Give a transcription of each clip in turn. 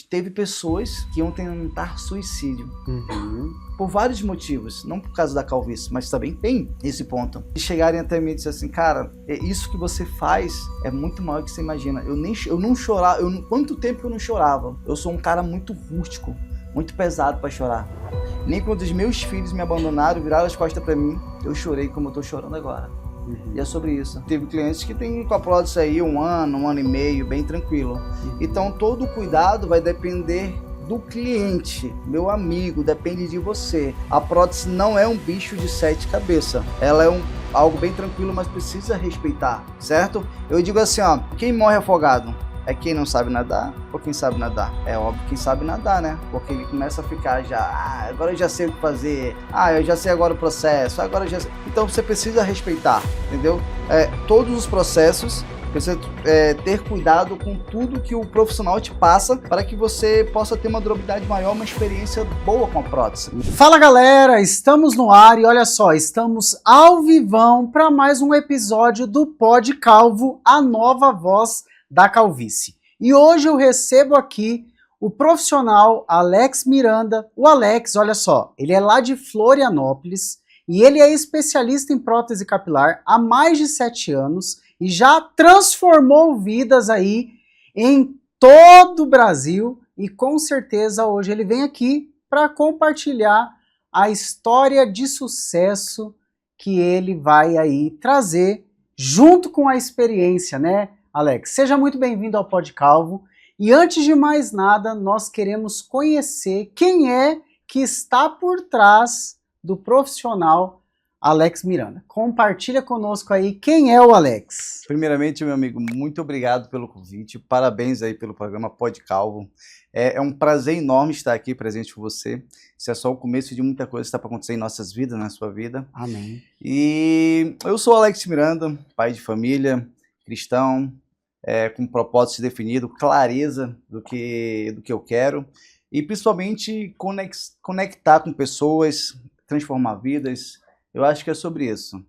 teve pessoas que iam tentar suicídio. Uhum. Por vários motivos, não por causa da calvície, mas também tem esse ponto. E chegarem até mim e dizer assim, cara, isso que você faz é muito maior do que você imagina. Eu não chorava, quanto tempo eu não chorava? Eu sou um cara muito rústico, muito pesado pra chorar. Nem quando os meus filhos me abandonaram, viraram as costas pra mim, eu chorei como eu tô chorando agora. Uhum. E é sobre isso. Teve clientes que tem com a prótese aí 1 ano e meio, bem tranquilo. Uhum. Então todo o cuidado vai depender do cliente, meu amigo, depende de você. A prótese não é um bicho de 7 cabeças. Ela é algo bem tranquilo, mas precisa respeitar, certo? Eu digo assim, ó, quem morre afogado é quem não sabe nadar ou quem sabe nadar? É óbvio quem sabe nadar, né? Porque ele começa a ficar já, agora eu já sei o que fazer, eu já sei agora o processo, agora eu já sei. Então você precisa respeitar, entendeu? Todos os processos. Precisa ter cuidado com tudo que o profissional te passa para que você possa ter uma durabilidade maior, uma experiência boa com a prótese. Fala galera, estamos no ar e olha só, estamos ao vivão para mais um episódio do Pod Calvo, a nova voz da calvície. E hoje eu recebo aqui o profissional Alex Miranda. O Alex, olha só, ele é lá de Florianópolis e ele é especialista em prótese capilar há mais de 7 anos. E já transformou vidas aí em todo o Brasil e com certeza hoje ele vem aqui para compartilhar a história de sucesso que ele vai aí trazer junto com a experiência, né, Alex? Seja muito bem-vindo ao Pod Calvo e antes de mais nada nós queremos conhecer quem é que está por trás do profissional Alex Miranda. Compartilha conosco aí quem é o Alex. Primeiramente, meu amigo, muito obrigado pelo convite, parabéns aí pelo programa Pod Calvo. É um prazer enorme estar aqui presente com você. Isso é só o começo de muita coisa que está para acontecer em nossas vidas, na sua vida. Amém. E eu sou o Alex Miranda, pai de família, cristão, com propósito definido, clareza do que eu quero e principalmente conectar com pessoas, transformar vidas. Eu acho que é sobre isso.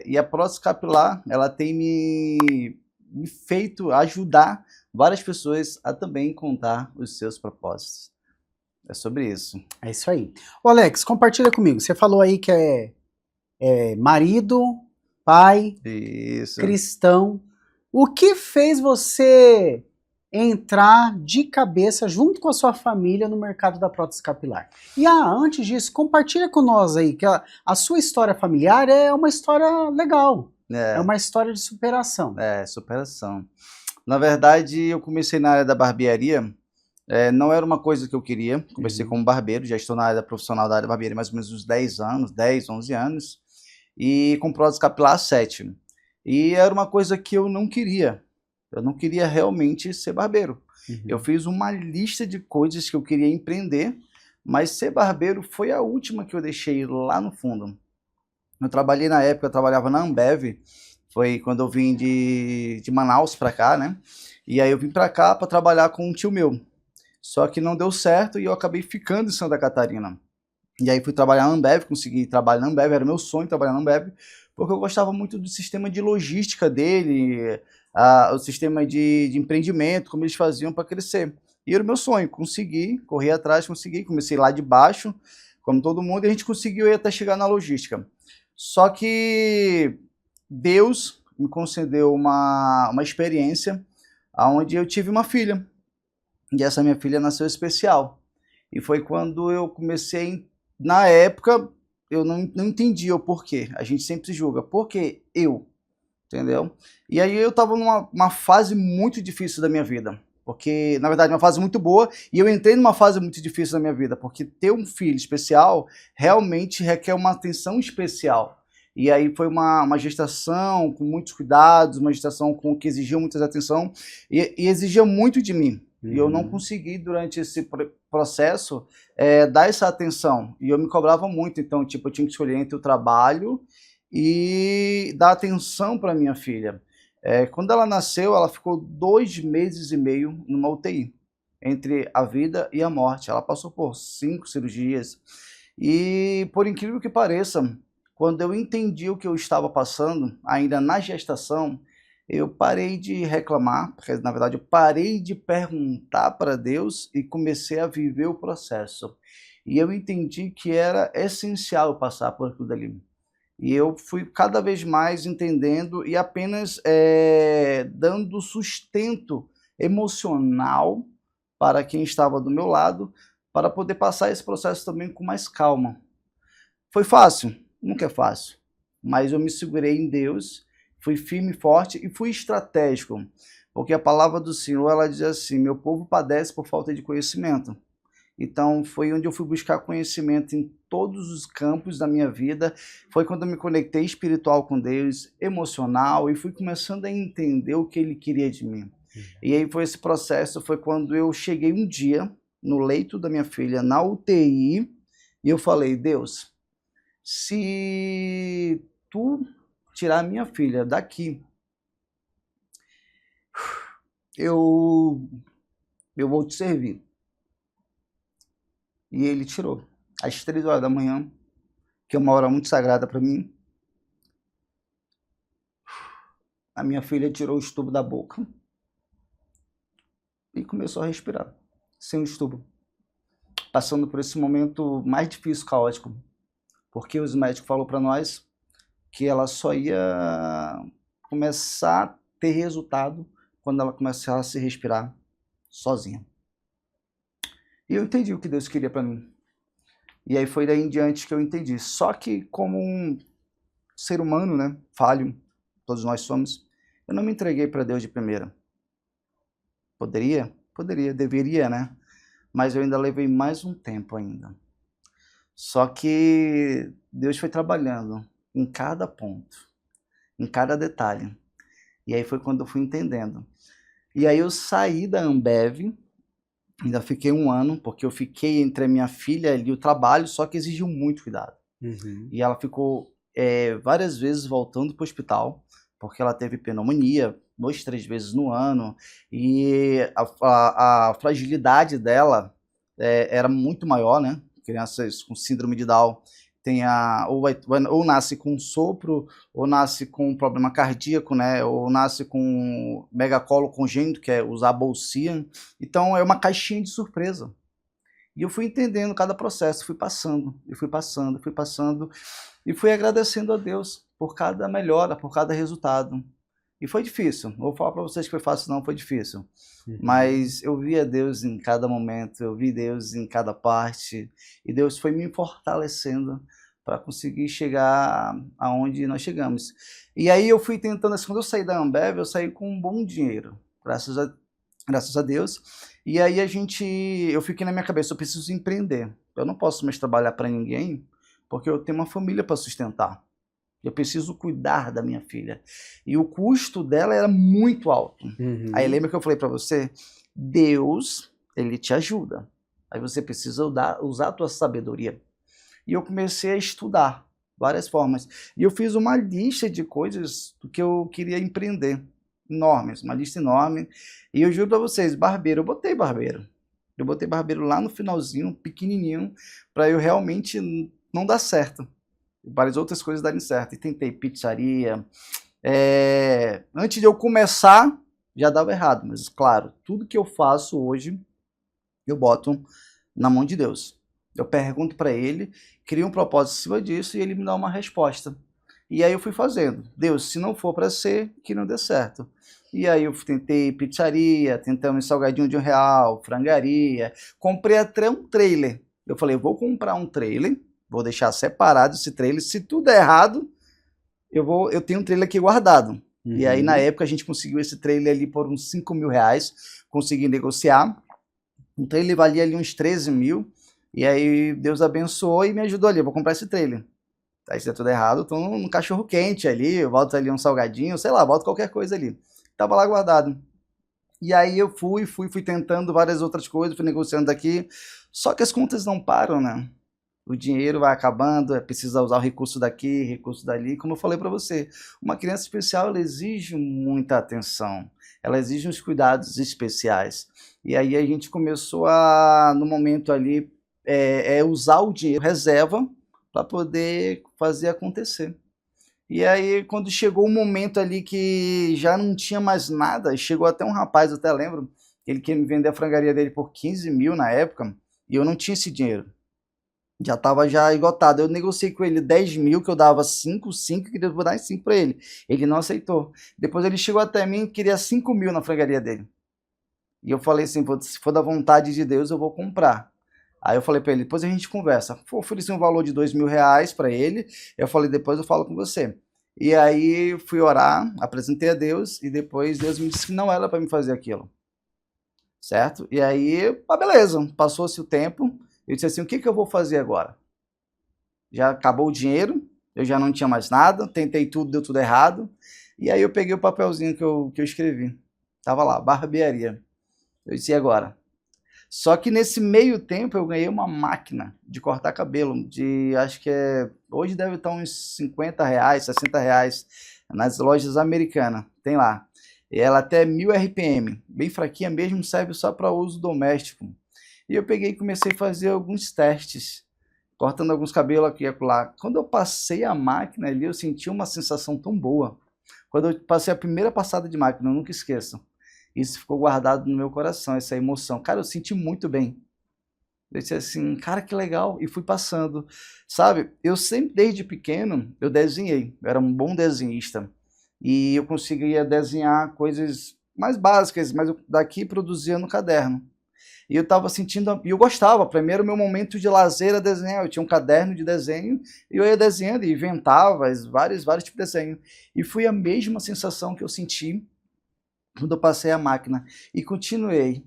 E a prótese capilar, ela tem me feito ajudar várias pessoas a também encontrar os seus propósitos. É sobre isso. É isso aí. Ô Alex, compartilha comigo. Você falou aí que é marido, pai, Isso. cristão. O que fez você entrar de cabeça junto com a sua família no mercado da prótese capilar? E antes disso, compartilha com nós aí que a sua história familiar é uma história legal. É uma história de superação. Superação. Na verdade, eu comecei na área da barbearia. Não era uma coisa que eu queria. Comecei como barbeiro, já estou na área profissional da área da barbearia mais ou menos uns 10 anos, 10, 11 anos. E com prótese capilar 7. E era uma coisa que eu não queria. Eu não queria realmente ser barbeiro. Eu fiz uma lista de coisas que eu queria empreender, mas ser barbeiro foi a última que eu deixei lá no fundo. Eu trabalhei na época, eu trabalhava na Ambev, foi quando eu vim de Manaus para cá, né? E aí eu vim para cá para trabalhar com um tio meu. Só que não deu certo e eu acabei ficando em Santa Catarina. E aí fui trabalhar na Ambev, consegui trabalhar na Ambev, era meu sonho trabalhar na Ambev, porque eu gostava muito do sistema de logística dele, o sistema de empreendimento, como eles faziam para crescer. E era o meu sonho, consegui, corri atrás, consegui, comecei lá de baixo, como todo mundo, e a gente conseguiu ir até chegar na logística. Só que Deus me concedeu uma experiência onde eu tive uma filha, e essa minha filha nasceu especial. E foi quando eu comecei, na época, eu não entendia o porquê. A gente sempre julga, por que eu? Entendeu? E aí eu tava numa fase muito difícil da minha vida. Porque, na verdade, uma fase muito boa. E eu entrei numa fase muito difícil da minha vida. Porque ter um filho especial realmente requer uma atenção especial. E aí foi uma gestação com muitos cuidados, uma gestação que exigiu muita atenção e exigia muito de mim. E eu não consegui, durante esse processo, dar essa atenção. E eu me cobrava muito. Então, tipo, eu tinha que escolher entre o trabalho e dar atenção para minha filha. Quando ela nasceu, ela ficou 2 meses e meio numa UTI, entre a vida e a morte. Ela passou por 5 cirurgias. E, por incrível que pareça, quando eu entendi o que eu estava passando, ainda na gestação, eu parei de reclamar, porque na verdade eu parei de perguntar para Deus e comecei a viver o processo. E eu entendi que era essencial eu passar por aquilo dali. E eu fui cada vez mais entendendo e apenas dando sustento emocional para quem estava do meu lado, para poder passar esse processo também com mais calma. Foi fácil? Nunca é fácil. Mas eu me segurei em Deus, fui firme e forte e fui estratégico. Porque a palavra do Senhor, ela diz assim, meu povo padece por falta de conhecimento. Então foi onde eu fui buscar conhecimento em todos os campos da minha vida. Foi quando eu me conectei espiritual com Deus, emocional, e fui começando a entender o que Ele queria de mim. E aí foi esse processo, foi quando eu cheguei um dia no leito da minha filha, na UTI, e eu falei, Deus, se tu tirar a minha filha daqui, eu vou te servir. E ele tirou. Às 3 horas da manhã, que é uma hora muito sagrada para mim, a minha filha tirou o estubo da boca e começou a respirar, sem o estubo. Passando por esse momento mais difícil, caótico, porque os médicos falaram para nós que ela só ia começar a ter resultado quando ela começasse a se respirar sozinha. E eu entendi o que Deus queria para mim. E aí foi daí em diante que eu entendi. Só que como um ser humano, né, falho, todos nós somos, eu não me entreguei para Deus de primeira. Poderia? Poderia, deveria, né? Mas eu ainda levei mais um tempo ainda. Só que Deus foi trabalhando em cada ponto, em cada detalhe. E aí foi quando eu fui entendendo. E aí eu saí da Ambev, ainda fiquei 1 ano, porque eu fiquei entre a minha filha e o trabalho, só que exigiu muito cuidado. E ela ficou várias vezes voltando para o hospital, porque ela teve pneumonia 2, 3 vezes no ano, e a fragilidade dela era muito maior, né? Crianças com síndrome de Down tem ou nasce com sopro, ou nasce com um problema cardíaco, né? Ou nasce com megacolo congênito, que é usar a bolsinha. Então é uma caixinha de surpresa. E eu fui entendendo cada processo, fui passando, e fui passando, fui passando, e fui agradecendo a Deus por cada melhora, por cada resultado. E foi difícil, não vou falar para vocês que foi fácil não, foi difícil. Mas eu via Deus em cada momento, eu vi Deus em cada parte, e Deus foi me fortalecendo para conseguir chegar aonde nós chegamos. E aí eu fui tentando, assim, quando eu saí da Ambev, eu saí com um bom dinheiro, graças a Deus. E aí eu fiquei na minha cabeça, eu preciso empreender. Eu não posso mais trabalhar para ninguém, porque eu tenho uma família para sustentar. Eu preciso cuidar da minha filha. E o custo dela era muito alto. Aí lembra que eu falei para você? Deus, ele te ajuda. Aí você precisa usar a tua sabedoria. E eu comecei a estudar várias formas. E eu fiz uma lista de coisas do que eu queria empreender. Enormes, uma lista enorme. E eu juro para vocês, barbeiro, eu botei barbeiro. Eu botei barbeiro lá no finalzinho, pequenininho, para eu realmente não dar certo. Várias outras coisas darem certo. E tentei pizzaria. Antes de eu começar, já dava errado. Mas, claro, tudo que eu faço hoje, eu boto na mão de Deus. Eu pergunto para ele, crio um propósito em cima disso e ele me dá uma resposta. E aí eu fui fazendo. Deus, se não for para ser, que não dê certo. E aí eu tentei pizzaria, tentei um salgadinho de R$1, frangaria. Comprei até um trailer. Eu falei, eu vou comprar um trailer, vou deixar separado esse trailer. Se tudo der errado, eu tenho um trailer aqui guardado. E aí na época a gente conseguiu esse trailer ali por uns R$5.000, consegui negociar. O trailer valia ali uns 13 mil. E aí Deus abençoou e me ajudou ali, eu vou comprar esse trailer. Aí se der tudo errado, eu tô num cachorro quente ali, eu boto ali um salgadinho, sei lá, boto qualquer coisa ali. Tava lá guardado. E aí eu fui tentando várias outras coisas, fui negociando aqui. Só que as contas não param, né? O dinheiro vai acabando, precisa usar o recurso daqui, recurso dali. Como eu falei para você, uma criança especial, ela exige muita atenção. Ela exige uns cuidados especiais. E aí a gente começou no momento ali, usar o dinheiro reserva para poder fazer acontecer. E aí, quando chegou o momento ali que já não tinha mais nada, chegou até um rapaz, eu até lembro, ele queria me vender a frangaria dele por 15 mil na época, e eu não tinha esse dinheiro. Já estava já esgotado. Eu negociei com ele 10 mil, que eu dava 5, 5, queria dar 5 para ele. Ele não aceitou. Depois ele chegou até mim e queria 5 mil na frangaria dele. E eu falei assim, se for da vontade de Deus, eu vou comprar. Aí eu falei para ele, depois a gente conversa. Ofereci um valor de 2 mil reais para ele. Eu falei, depois eu falo com você. E aí fui orar, apresentei a Deus, e depois Deus me disse que não era para me fazer aquilo. Certo? E aí, beleza, passou-se o tempo. Eu disse assim, o que eu vou fazer agora? Já acabou o dinheiro, eu já não tinha mais nada, tentei tudo, deu tudo errado. E aí eu peguei o papelzinho que eu escrevi. Tava lá, barbearia. Eu disse, e agora? Só que nesse meio tempo eu ganhei uma máquina de cortar cabelo, acho que hoje deve estar uns 50 reais, 60 reais, nas lojas americanas, tem lá. E ela até é 1000 RPM, bem fraquinha mesmo, serve só para uso doméstico. E eu peguei e comecei a fazer alguns testes, cortando alguns cabelos aqui e acolá. Quando eu passei a máquina ali, eu senti uma sensação tão boa. Quando eu passei a primeira passada de máquina, eu nunca esqueço. Isso ficou guardado no meu coração, essa emoção. Cara, eu senti muito bem. Eu disse assim, cara, que legal. E fui passando. Sabe, eu sempre, desde pequeno, eu desenhei. Eu era um bom desenhista. E eu conseguia desenhar coisas mais básicas, mas eu daqui produzia no caderno. E eu estava sentindo, e eu gostava, primeiro o meu momento de lazer era desenhar, eu tinha um caderno de desenho, e eu ia desenhando, e inventava vários tipos de desenho. E foi a mesma sensação que eu senti quando eu passei a máquina, e continuei,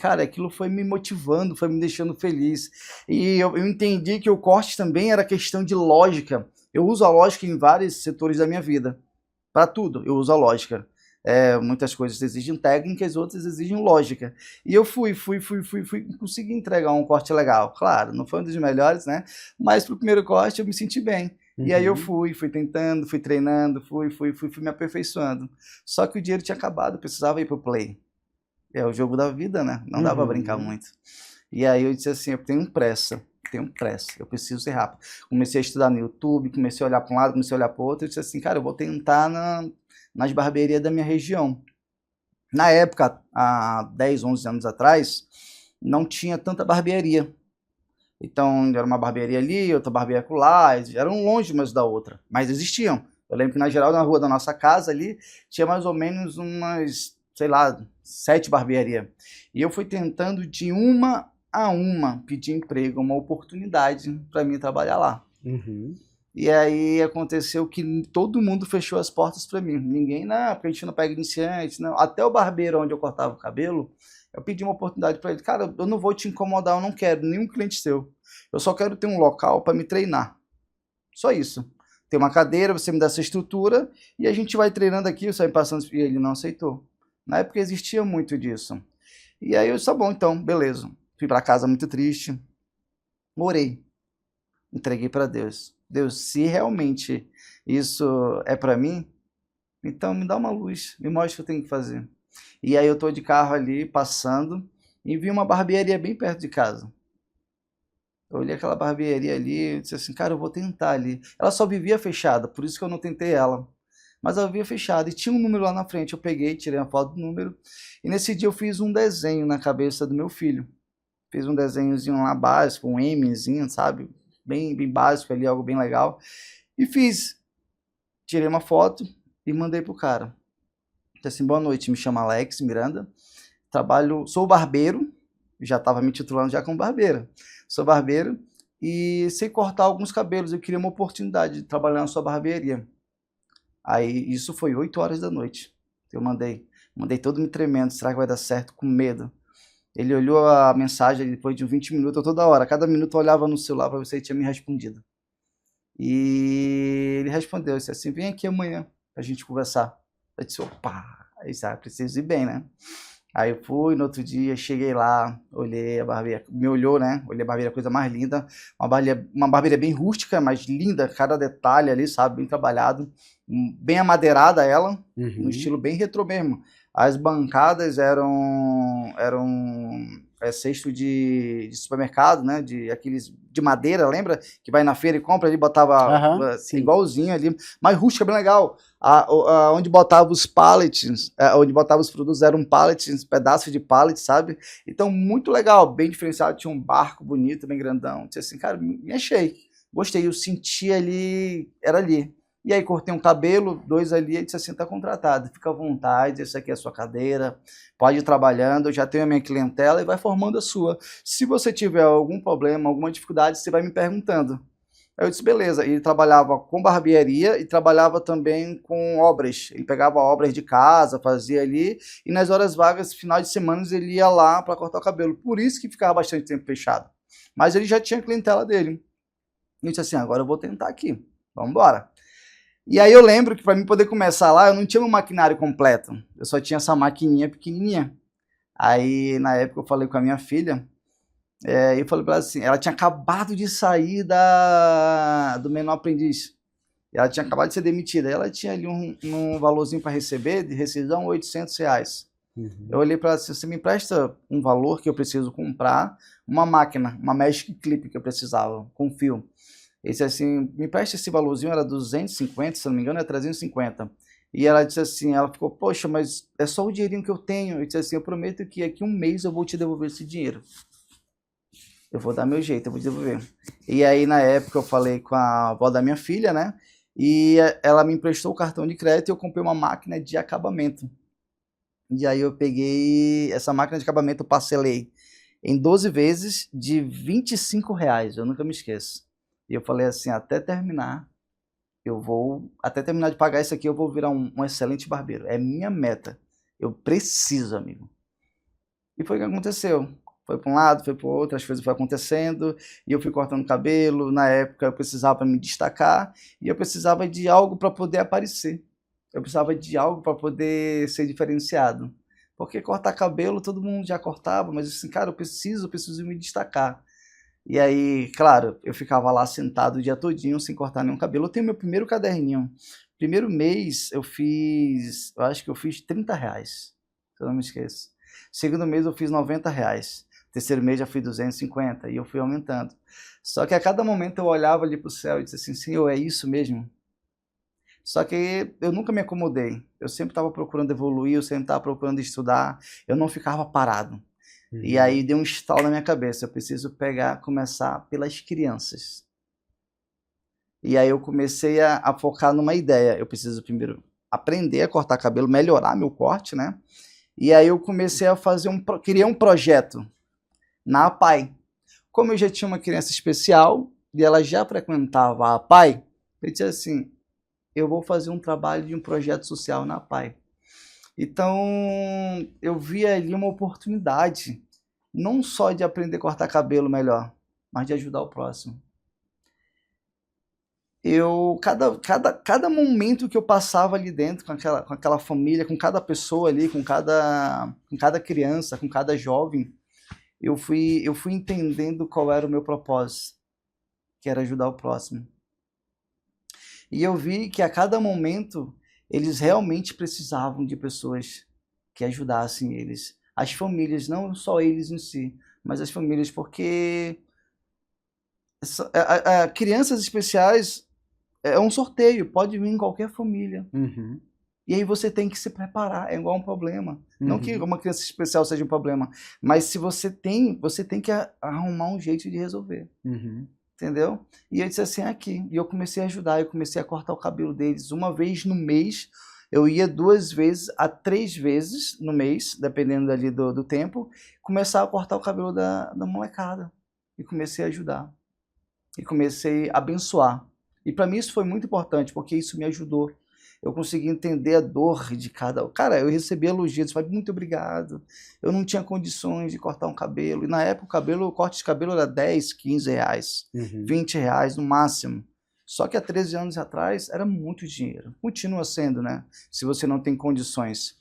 cara, aquilo foi me motivando, foi me deixando feliz, e eu entendi que o corte também era questão de lógica. Eu uso a lógica em vários setores da minha vida, para tudo eu uso a lógica. Muitas coisas exigem técnicas, outras exigem lógica. E eu fui, consegui entregar um corte legal. Claro, não foi um dos melhores, né? Mas pro primeiro corte eu me senti bem. E aí eu fui tentando, fui treinando, fui me aperfeiçoando. Só que o dinheiro tinha acabado, eu precisava ir pro play. É o jogo da vida, né? Não dá pra brincar muito. E aí eu disse assim, eu tenho pressa, eu preciso ser rápido. Comecei a estudar no YouTube, comecei a olhar para um lado, comecei a olhar para o outro, eu disse assim, cara, eu vou tentar nas barbearias da minha região. Na época, há 10, 11 anos atrás, não tinha tanta barbearia. Então, era uma barbearia ali, outra barbearia lá, eram longe umas da outra, mas existiam. Eu lembro que, na geral, na rua da nossa casa ali, tinha mais ou menos umas, sei lá, 7 barbearias. E eu fui tentando de uma a uma pedir emprego, uma oportunidade para mim trabalhar lá. E aí aconteceu que todo mundo fechou as portas para mim. Ninguém, não, porque a gente não pega iniciante, não. Até o barbeiro onde eu cortava o cabelo, eu pedi uma oportunidade para ele. Cara, eu não vou te incomodar, eu não quero nenhum cliente seu. Eu só quero ter um local para me treinar. Só isso. Tem uma cadeira, você me dá essa estrutura e a gente vai treinando aqui, você vai passando. E ele não aceitou. Na época existia muito disso. E aí eu disse, tá bom, então, beleza. Fui para casa muito triste. Orei. Entreguei para Deus. Deus, se realmente isso é para mim, então me dá uma luz, me mostra o que eu tenho que fazer. E aí eu tô de carro ali, passando, e vi uma barbearia bem perto de casa. Eu olhei aquela barbearia ali e disse assim, cara, eu vou tentar ali. Ela só vivia fechada, por isso que eu não tentei ela. Mas ela vivia fechada e tinha um número lá na frente. Eu peguei, tirei a foto do número. E nesse dia eu fiz um desenho na cabeça do meu filho. Fiz um desenhozinho lá básico, um Mzinho, sabe? Bem básico ali, algo bem legal. E tirei uma foto e mandei pro cara. Disse assim, boa noite, me chamo Alex Miranda. Sou barbeiro. Já estava me titulando já como barbeiro. Sou barbeiro e sei cortar alguns cabelos. Eu queria uma oportunidade de trabalhar na sua barbearia. Aí isso foi 8 horas da noite. Eu mandei todo me tremendo. Será que vai dar certo? Com medo. Ele olhou a mensagem depois de 20 minutos, toda hora. Cada minuto eu olhava no celular para ver se ele tinha me respondido. E ele respondeu, disse assim, vem aqui amanhã pra gente conversar. Eu disse, opa, aí sabe, preciso ir bem, né? Aí eu fui, no outro dia, cheguei lá, olhei a barbearia, me olhou, né? Olhei a barbearia, coisa mais linda. Uma barbearia bem rústica, mas linda, cada detalhe ali, sabe? Bem trabalhado. Bem amadeirada ela, no estilo bem retrô mesmo. As bancadas eram cesto de supermercado, né? Aqueles de madeira, lembra? Que vai na feira e compra ali, botava igualzinho ali. Mas rústica, bem legal. Onde botava os pallets, onde botava os produtos eram pallets, pedaços de pallet, sabe? Então, muito legal, bem diferenciado. Tinha um barco bonito, bem grandão. Disse assim, cara, me achei. Gostei, eu senti ali, era ali. E aí cortei um cabelo, 2 ali, e disse assim, tá contratado, fica à vontade, essa aqui é a sua cadeira, pode ir trabalhando, eu já tenho a minha clientela e vai formando a sua. Se você tiver algum problema, alguma dificuldade, você vai me perguntando. Aí eu disse, beleza. Ele trabalhava com barbearia e trabalhava também com obras. Ele pegava obras de casa, fazia ali, e nas horas vagas, final de semana, ele ia lá para cortar o cabelo. Por isso que ficava bastante tempo fechado. Mas ele já tinha a clientela dele. E eu disse assim, agora eu vou tentar aqui, vamos embora. E aí eu lembro que para mim poder começar lá, eu não tinha um maquinário completo. Eu só tinha essa maquininha pequenininha. Aí, na época, eu falei com a minha filha, eu falei para ela assim, ela tinha acabado de sair do menor aprendiz. Ela tinha acabado de ser demitida. Ela tinha ali um valorzinho para receber, de rescisão, R$ 800. Eu olhei para ela assim, você me empresta um valor que eu preciso comprar, uma máquina, uma Magic Clip que eu precisava, com fio. Ele disse assim, me empresta esse valorzinho, era 250, se não me engano, era 350. E ela disse assim, ela ficou, poxa, mas é só o dinheirinho que eu tenho. Eu disse assim, eu prometo que aqui um mês eu vou te devolver esse dinheiro. Eu vou dar meu jeito, eu vou te devolver. E aí, na época, eu falei com a avó da minha filha, né? E ela me emprestou o cartão de crédito e eu comprei uma máquina de acabamento. E aí eu peguei essa máquina de acabamento, eu parcelei em 12 vezes de R$ 25, eu nunca me esqueço. E eu falei assim, até terminar de pagar isso aqui, eu vou virar um excelente barbeiro. É minha meta. Eu preciso, amigo. E foi o que aconteceu. Foi para um lado, foi para o outro, as coisas foram acontecendo, e eu fui cortando cabelo. Na época eu precisava me destacar, e eu precisava de algo para poder aparecer. Eu precisava de algo para poder ser diferenciado. Porque cortar cabelo, todo mundo já cortava, mas assim, cara, eu preciso me destacar. E aí, claro, eu ficava lá sentado o dia todinho sem cortar nenhum cabelo. Eu tenho meu primeiro caderninho. Primeiro mês eu acho que eu fiz R$ 30, se eu não me esqueço. Segundo mês eu fiz R$ 90. Terceiro mês já fui 250 e eu fui aumentando. Só que a cada momento eu olhava ali pro céu e disse assim, Senhor, é isso mesmo? Só que eu nunca me acomodei. Eu sempre estava procurando evoluir, eu sempre estava procurando estudar. Eu não ficava parado. E aí deu um estalo na minha cabeça, eu preciso começar pelas crianças. E aí eu comecei a focar numa ideia, eu preciso primeiro aprender a cortar cabelo, melhorar meu corte, né? E aí eu comecei a criar um projeto na APAE. Como eu já tinha uma criança especial e ela já frequentava a APAE, eu disse assim, eu vou fazer um trabalho de um projeto social na APAE. Então, eu vi ali uma oportunidade, não só de aprender a cortar cabelo melhor, mas de ajudar o próximo. Cada momento que eu passava ali dentro, com aquela família, com cada pessoa ali, com cada criança, com cada jovem, eu fui entendendo qual era o meu propósito, que era ajudar o próximo. E eu vi que a cada momento eles realmente precisavam de pessoas que ajudassem eles. As famílias, não só eles em si, mas as famílias, porque crianças especiais é um sorteio, pode vir em qualquer família. E aí você tem que se preparar, é igual um problema. Não que uma criança especial seja um problema, mas se você tem que arrumar um jeito de resolver. Entendeu? E eu disse assim, aqui. E eu comecei a ajudar, eu comecei a cortar o cabelo deles uma vez no mês. Eu ia 2 vezes a 3 vezes no mês, dependendo ali do tempo, começar a cortar o cabelo da molecada. E comecei a ajudar. E comecei a abençoar. E para mim isso foi muito importante, porque isso me ajudou. Eu consegui entender a dor de cada... Cara, eu recebi elogios, falei, muito obrigado. Eu não tinha condições de cortar um cabelo. E na época o corte de cabelo era 10, 15 reais, R$ 20 no máximo. Só que há 13 anos atrás era muito dinheiro. Continua sendo, né? Se você não tem condições.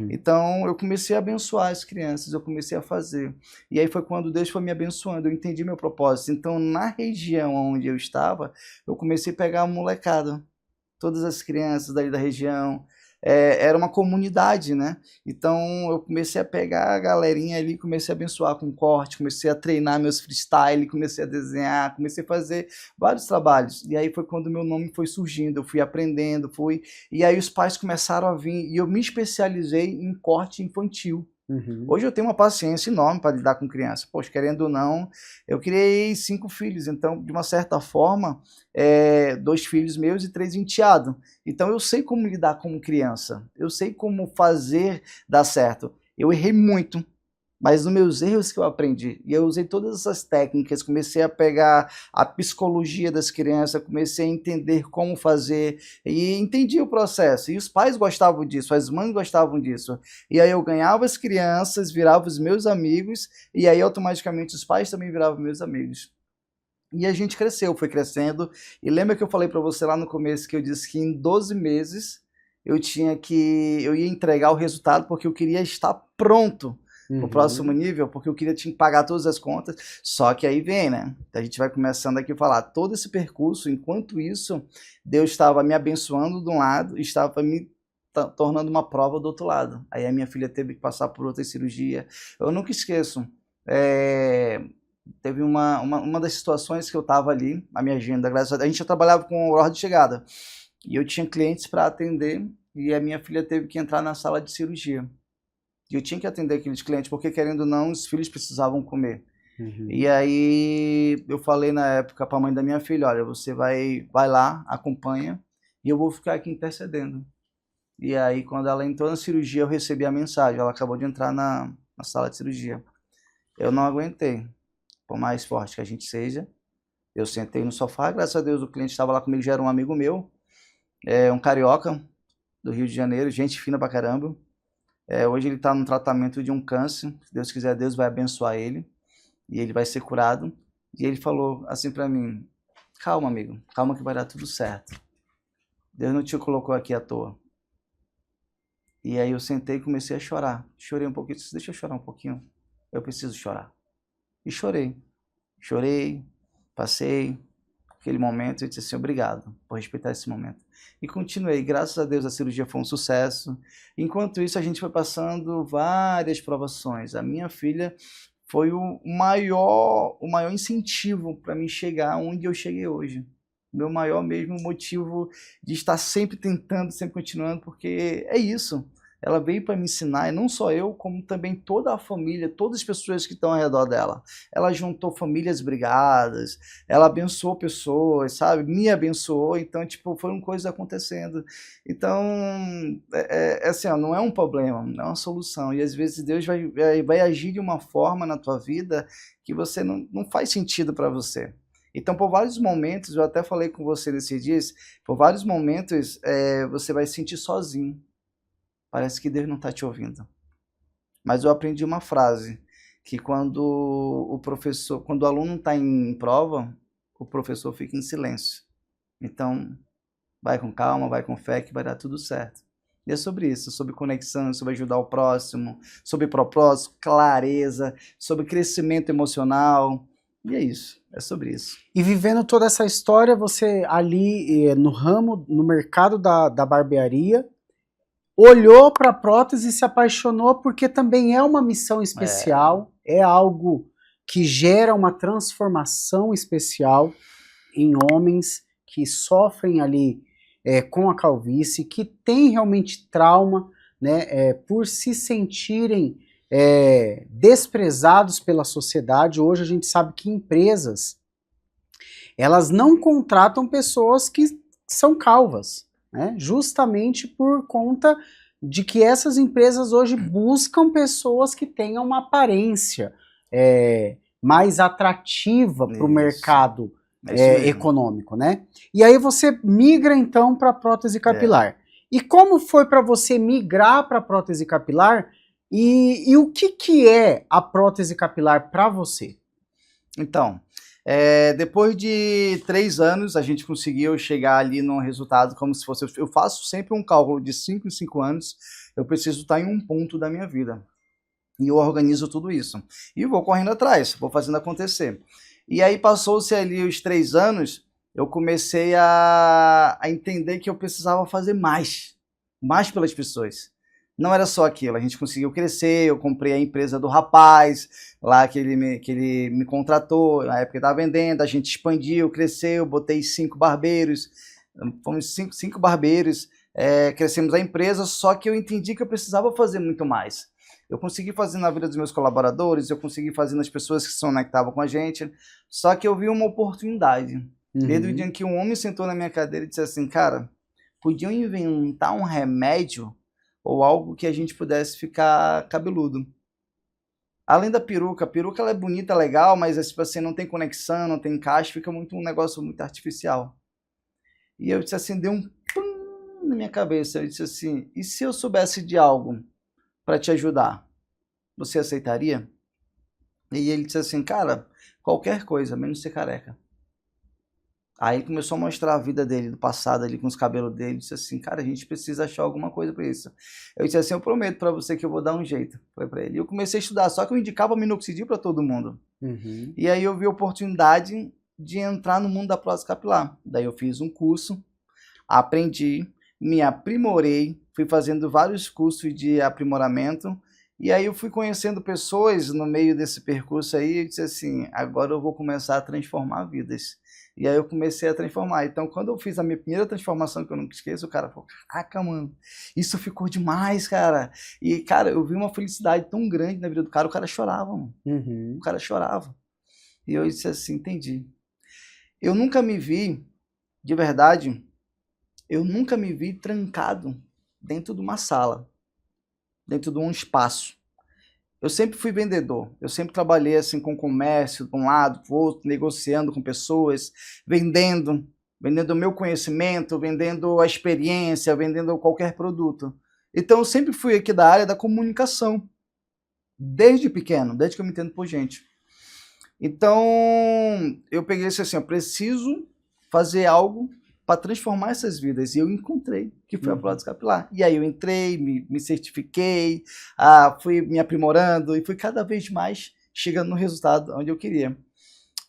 Então eu comecei a abençoar as crianças, eu comecei a fazer. E aí foi quando Deus foi me abençoando, eu entendi meu propósito. Então na região onde eu estava, eu comecei a pegar a molecada. Todas as crianças dali da região, era uma comunidade, né? Então eu comecei a pegar a galerinha ali, comecei a abençoar com corte, comecei a treinar meus freestyle, comecei a desenhar, comecei a fazer vários trabalhos. E aí foi quando meu nome foi surgindo, eu fui aprendendo, e aí os pais começaram a vir, e eu me especializei em corte infantil. Hoje eu tenho uma paciência enorme para lidar com criança. Poxa, querendo ou não, eu criei 5 filhos, então, de uma certa forma, 2 filhos meus e 3 enteados. Então, eu sei como lidar com criança, eu sei como fazer dar certo. Eu errei muito, mas nos meus erros que eu aprendi, e eu usei todas essas técnicas, comecei a pegar a psicologia das crianças, comecei a entender como fazer, e entendi o processo, e os pais gostavam disso, as mães gostavam disso, e aí eu ganhava as crianças, virava os meus amigos, e aí automaticamente os pais também viravam meus amigos. E a gente cresceu, foi crescendo, e lembra que eu falei para você lá no começo, que eu disse que em 12 meses eu ia entregar o resultado, porque eu queria estar pronto pro próximo nível, porque eu tinha que pagar todas as contas, só que aí vem, né? A gente vai começando aqui a falar, todo esse percurso, enquanto isso, Deus estava me abençoando de um lado, estava me tornando uma prova do outro lado. Aí a minha filha teve que passar por outra cirurgia. Eu nunca esqueço, teve uma das situações que eu estava ali, a minha agenda, graças a Deus, a gente já trabalhava com ordem de chegada, e eu tinha clientes para atender, e a minha filha teve que entrar na sala de cirurgia. E eu tinha que atender aqueles clientes, porque querendo ou não, os filhos precisavam comer. E aí eu falei na época para a mãe da minha filha, olha, você vai lá, acompanha, e eu vou ficar aqui intercedendo. E aí quando ela entrou na cirurgia, eu recebi a mensagem, ela acabou de entrar na sala de cirurgia. Eu não aguentei, por mais forte que a gente seja, eu sentei no sofá, graças a Deus o cliente estava lá comigo, já era um amigo meu, um carioca do Rio de Janeiro, gente fina pra caramba. Hoje ele está no tratamento de um câncer, se Deus quiser, Deus vai abençoar ele, e ele vai ser curado. E ele falou assim para mim, calma amigo, calma que vai dar tudo certo. Deus não te colocou aqui à toa. E aí eu sentei e comecei a chorar, chorei um pouquinho, disse, deixa eu chorar um pouquinho, eu preciso chorar. E chorei, passei aquele momento e disse assim, obrigado por respeitar esse momento. E continuei, graças a Deus a cirurgia foi um sucesso. Enquanto isso a gente foi passando várias provações. A minha filha foi o maior incentivo para mim chegar onde eu cheguei hoje. Meu maior mesmo motivo de estar sempre tentando, sempre continuando, porque é isso. Ela veio para me ensinar, e não só eu, como também toda a família, todas as pessoas que estão ao redor dela. Ela juntou famílias brigadas, ela abençoou pessoas, sabe? Me abençoou, então, tipo, foram coisas acontecendo. Então, assim, ó, não é um problema, não é uma solução. E às vezes Deus vai agir de uma forma na tua vida que você não faz sentido para você. Então, por vários momentos, eu até falei com você nesses dias, por vários momentos você vai se sentir sozinho. Parece que Deus não está te ouvindo. Mas eu aprendi uma frase, que quando o aluno está em prova, o professor fica em silêncio. Então, vai com calma, vai com fé, que vai dar tudo certo. E é sobre isso, sobre conexão, sobre ajudar o próximo, sobre propósito, clareza, sobre crescimento emocional. E é isso, é sobre isso. E vivendo toda essa história, você ali no ramo, no mercado da barbearia, olhou para a prótese e se apaixonou, porque também é uma missão especial, é algo que gera uma transformação especial em homens que sofrem ali com a calvície, que têm realmente trauma, né, por se sentirem desprezados pela sociedade. Hoje a gente sabe que empresas, elas não contratam pessoas que são calvas, né? Justamente por conta de que essas empresas hoje buscam pessoas que tenham uma aparência mais atrativa para o mercado econômico, né? E aí você migra então para a prótese capilar. E como foi para você migrar para a prótese capilar? E o que é a prótese capilar para você? Então, depois de 3 anos, a gente conseguiu chegar ali num resultado como se fosse... Eu faço sempre um cálculo de 5 em 5 anos, eu preciso estar em um ponto da minha vida. E eu organizo tudo isso. E vou correndo atrás, vou fazendo acontecer. E aí passou-se ali os 3 anos, eu comecei a entender que eu precisava fazer mais mais pelas pessoas. Não era só aquilo, a gente conseguiu crescer, eu comprei a empresa do rapaz, lá que ele me contratou, na época ele estava vendendo, a gente expandiu, cresceu, botei 5 barbeiros, fomos 5 barbeiros, crescemos a empresa, só que eu entendi que eu precisava fazer muito mais. Eu consegui fazer na vida dos meus colaboradores, eu consegui fazer nas pessoas que se conectavam com a gente, só que eu vi uma oportunidade. Desde o dia em que um homem sentou na minha cadeira e disse assim, cara, podiam inventar um remédio ou algo que a gente pudesse ficar cabeludo. Além da peruca, a peruca ela é bonita, legal, mas tipo assim, não tem conexão, não tem encaixe, fica um negócio muito artificial. E eu disse assim, deu um pum na minha cabeça, eu disse assim, e se eu soubesse de algo para te ajudar, você aceitaria? E ele disse assim, cara, qualquer coisa, menos ser careca. Aí ele começou a mostrar a vida dele, do passado ali, com os cabelos dele, disse assim, cara, a gente precisa achar alguma coisa para isso. Eu disse assim, eu prometo para você que eu vou dar um jeito. Foi para ele. E eu comecei a estudar, só que eu indicava minoxidil para todo mundo. E aí eu vi a oportunidade de entrar no mundo da prótese capilar. Daí eu fiz um curso, aprendi, me aprimorei, fui fazendo vários cursos de aprimoramento, e aí eu fui conhecendo pessoas no meio desse percurso aí, e disse assim, agora eu vou começar a transformar vidas. E aí eu comecei a transformar. Então, quando eu fiz a minha primeira transformação, que eu nunca esqueço, o cara falou, caraca, mano, isso ficou demais, cara. E, cara, eu vi uma felicidade tão grande na vida do cara, o cara chorava, mano. O cara chorava. E eu disse assim, entendi. Eu nunca me vi, de verdade, eu nunca me vi trancado dentro de uma sala, dentro de um espaço. Eu sempre fui vendedor, eu sempre trabalhei assim com comércio, de um lado, para o outro, negociando com pessoas, vendendo o meu conhecimento, vendendo a experiência, vendendo qualquer produto. Então eu sempre fui aqui da área da comunicação, desde pequeno, desde que eu me entendo por gente. Então eu peguei assim, eu preciso fazer algo para transformar essas vidas, e eu encontrei, que foi a prótese capilar. E aí eu entrei, me certifiquei, fui me aprimorando, e fui cada vez mais chegando no resultado onde eu queria.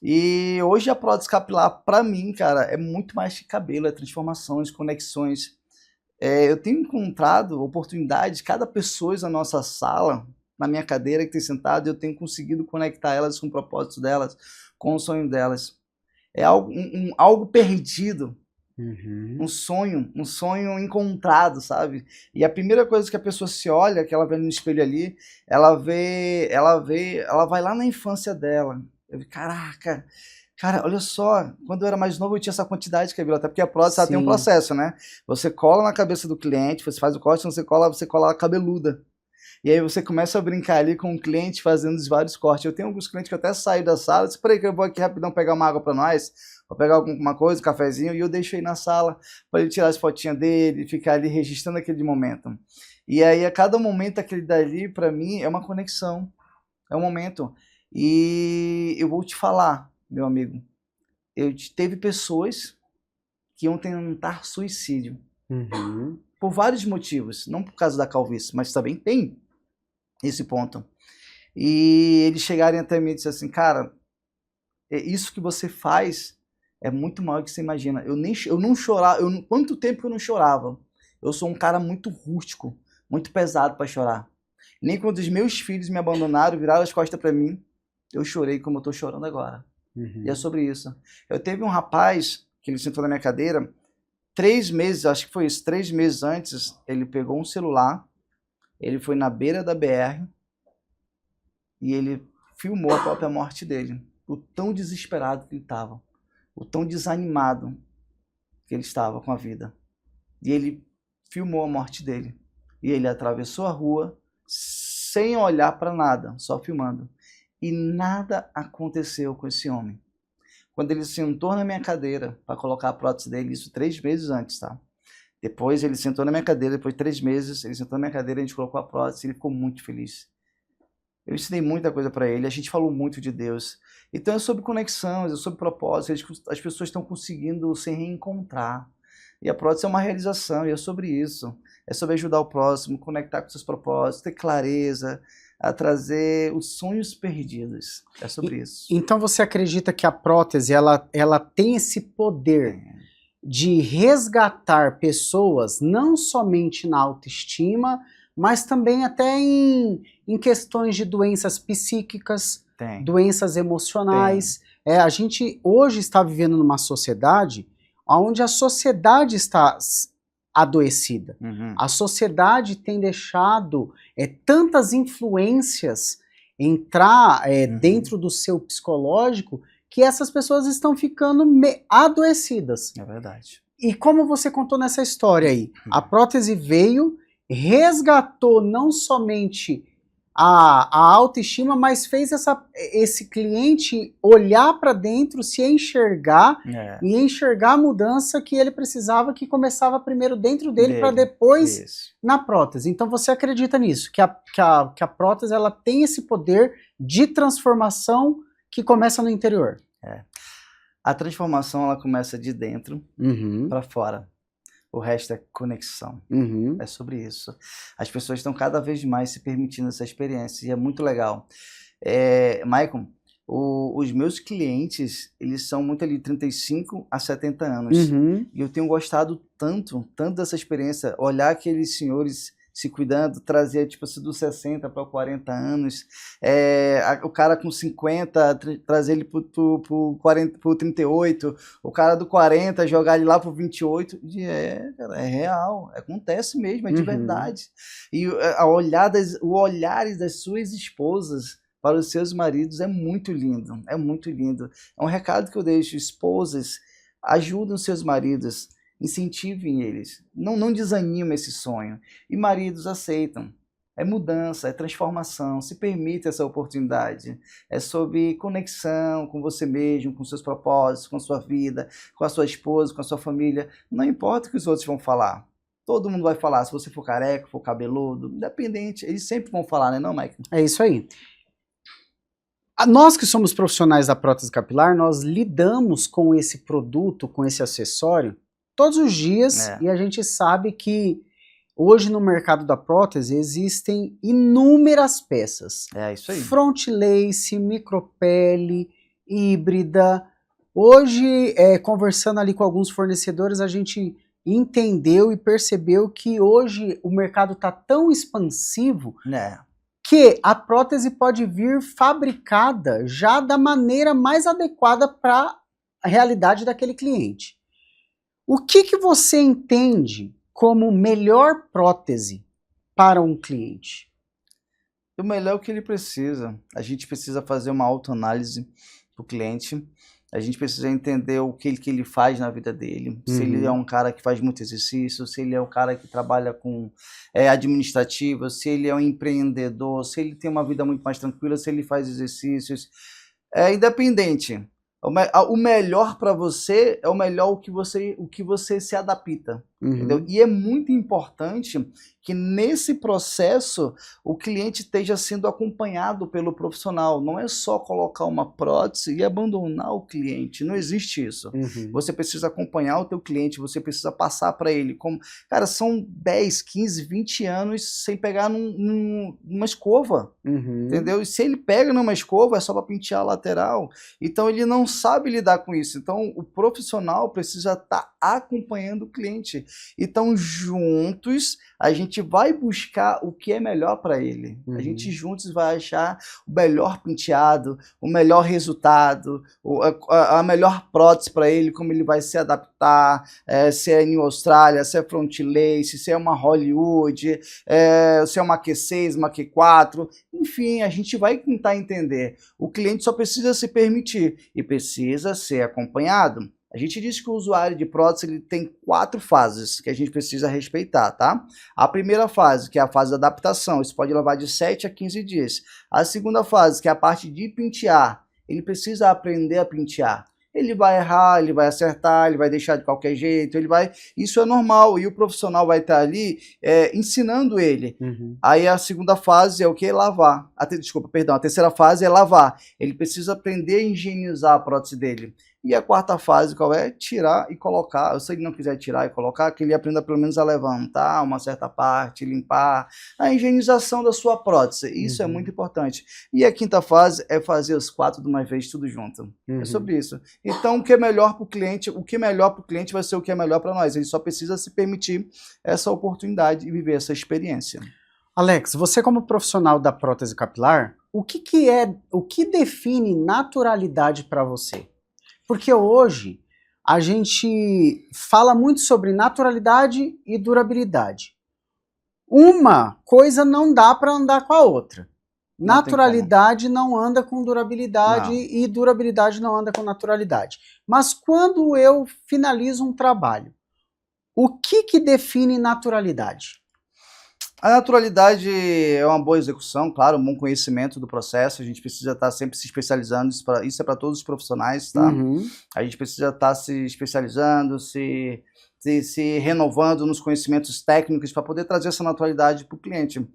E hoje a prótese capilar, para mim, cara, é muito mais que cabelo, é transformações, conexões. Eu tenho encontrado oportunidades, cada pessoa na nossa sala, na minha cadeira que tem sentado, eu tenho conseguido conectar elas com o propósito delas, com o sonho delas. É algo perdido, um sonho encontrado, sabe? E a primeira coisa que a pessoa se olha, que ela vê no espelho ali, ela vai lá na infância dela. Caraca, cara, olha só, quando eu era mais novo eu tinha essa quantidade de cabelo, até porque a prótese ela tem um processo, né? Você cola na cabeça do cliente, você faz o corte, você cola a cabeluda. E aí você começa a brincar ali com o cliente fazendo os vários cortes. Eu tenho alguns clientes que eu até saio da sala, disse, peraí que eu vou aqui rapidão pegar uma água para nós, vou pegar alguma coisa, um cafezinho, e eu deixo aí na sala para ele tirar as fotinhas dele, ficar ali registrando aquele momento. E aí a cada momento aquele dali, para mim, é uma conexão, é um momento. E eu vou te falar, meu amigo, teve pessoas que iam tentar suicídio. Por vários motivos, não por causa da calvície, mas também tem esse ponto. E eles chegarem até mim e disseram assim, cara, isso que você faz é muito maior do que você imagina. Eu não chorava, quanto tempo que eu não chorava? Eu sou um cara muito rústico, muito pesado para chorar. Nem quando os meus filhos me abandonaram, viraram as costas para mim, eu chorei como eu tô chorando agora. E é sobre isso. Eu teve um rapaz que ele sentou na minha cadeira, 3 meses, acho que foi isso, 3 meses antes, ele pegou um celular, ele foi na beira da BR e ele filmou a própria morte dele. O tão desesperado que ele estava, o tão desanimado que ele estava com a vida. E ele filmou a morte dele. E ele atravessou a rua sem olhar para nada, só filmando. E nada aconteceu com esse homem. Quando ele sentou na minha cadeira para colocar a prótese dele, isso 3 meses antes, tá? Depois ele sentou na minha cadeira, depois de 3 meses, ele sentou na minha cadeira, a gente colocou a prótese e ele ficou muito feliz. Eu ensinei muita coisa para ele, a gente falou muito de Deus. Então é sobre conexão, é sobre propósito, as pessoas estão conseguindo se reencontrar. E a prótese é uma realização, e é sobre isso. É sobre ajudar o próximo, conectar com seus propósitos, ter clareza, a trazer os sonhos perdidos. É sobre isso. Então você acredita que a prótese ela tem esse poder de resgatar pessoas não somente na autoestima, mas também até em questões de doenças psíquicas, Tem. doenças emocionais. A gente hoje está vivendo numa sociedade onde a sociedade está adoecida. Uhum. A sociedade tem deixado tantas influências entrar dentro do seu psicológico que essas pessoas estão ficando adoecidas. É verdade. E como você contou nessa história aí, a prótese veio, resgatou não somente a autoestima, mas fez esse cliente olhar para dentro, se enxergar e enxergar a mudança que ele precisava, que começava primeiro dentro dele para depois na prótese. Então você acredita nisso, que a prótese ela tem esse poder de transformação que começa no interior? A transformação ela começa de dentro para fora. O resto é conexão. É sobre isso. As pessoas estão cada vez mais se permitindo essa experiência e é muito legal. Maicon, os meus clientes, eles são muito ali 35 a 70 anos. E eu tenho gostado tanto dessa experiência, olhar aqueles senhores se cuidando, trazer tipo assim, dos 60 para 40 anos, o cara com 50, trazer ele pro 38, o cara do 40, jogar ele lá pro 28, cara, é real, acontece mesmo, é de verdade. E o olhar das suas esposas para os seus maridos é muito lindo, é muito lindo. É um recado que eu deixo, esposas, ajudem os seus maridos, incentivem eles, não desanimem esse sonho. E maridos aceitam. É mudança, é transformação, se permite essa oportunidade. É sobre conexão com você mesmo, com seus propósitos, com a sua vida, com a sua esposa, com a sua família. Não importa o que os outros vão falar. Todo mundo vai falar, se você for careca, for cabeludo, independente, eles sempre vão falar, né, não, Mike? É isso aí. Nós que somos profissionais da prótese capilar, nós lidamos com esse produto, com esse acessório, todos os dias, e a gente sabe que hoje no mercado da prótese existem inúmeras peças. É isso aí. Front lace, micropele, híbrida. Hoje, conversando ali com alguns fornecedores, a gente entendeu e percebeu que hoje o mercado está tão expansivo que a prótese pode vir fabricada já da maneira mais adequada para a realidade daquele cliente. O que você entende como melhor prótese para um cliente? O melhor é o que ele precisa. A gente precisa fazer uma autoanálise do cliente. A gente precisa entender o que ele faz na vida dele. Se ele é um cara que faz muito exercício, se ele é um cara que trabalha com administrativo, se ele é um empreendedor, se ele tem uma vida muito mais tranquila, se ele faz exercícios. Independente. O melhor para você é o melhor o que você se adapta, entendeu? E é muito importante que nesse processo o cliente esteja sendo acompanhado pelo profissional. Não é só colocar uma prótese e abandonar o cliente. Não existe isso. Você precisa acompanhar o teu cliente, você precisa passar para ele. Cara, são 10, 15, 20 anos sem pegar numa escova, entendeu? E se ele pega numa escova, é só para pentear a lateral. Então ele não sabe lidar com isso. Então o profissional precisa estar acompanhando o cliente. Então juntos a gente vai buscar o que é melhor para ele. A gente juntos vai achar o melhor penteado, o melhor resultado, a melhor prótese para ele, como ele vai se adaptar, se é New Austrália, se é front lace, se é uma Hollywood, se é uma Q6, uma Q4, enfim, a gente vai tentar entender. O cliente só precisa se permitir e precisa ser acompanhado. A gente diz que o usuário de prótese ele tem 4 fases que a gente precisa respeitar, tá? A primeira fase, que é a fase da adaptação, isso pode levar de 7 a 15 dias. A segunda fase, que é a parte de pentear, ele precisa aprender a pentear. Ele vai errar, ele vai acertar, ele vai deixar de qualquer jeito, isso é normal, e o profissional vai estar ali ensinando ele. Aí a segunda fase é o que? Lavar. A terceira fase é lavar. Ele precisa aprender a higienizar a prótese dele. E a quarta fase, qual é? Tirar e colocar. Se ele não quiser tirar e colocar, que ele aprenda pelo menos a levantar uma certa parte, limpar, a higienização da sua prótese. Isso é muito importante. E a quinta fase é fazer os 4 de uma vez, tudo junto. É sobre isso. Então, o que é melhor para o cliente vai ser o que é melhor para nós. Ele só precisa se permitir essa oportunidade e viver essa experiência. Alex, você como profissional da prótese capilar, o que define naturalidade para você? Porque hoje a gente fala muito sobre naturalidade e durabilidade. Uma coisa não dá para andar com a outra. Naturalidade não anda com durabilidade e durabilidade não anda com naturalidade. Mas quando eu finalizo um trabalho, o que define naturalidade? A naturalidade é uma boa execução, claro, um bom conhecimento do processo, a gente precisa estar sempre se especializando, isso é para todos os profissionais, tá? A gente precisa estar se especializando, se renovando nos conhecimentos técnicos para poder trazer essa naturalidade para o cliente.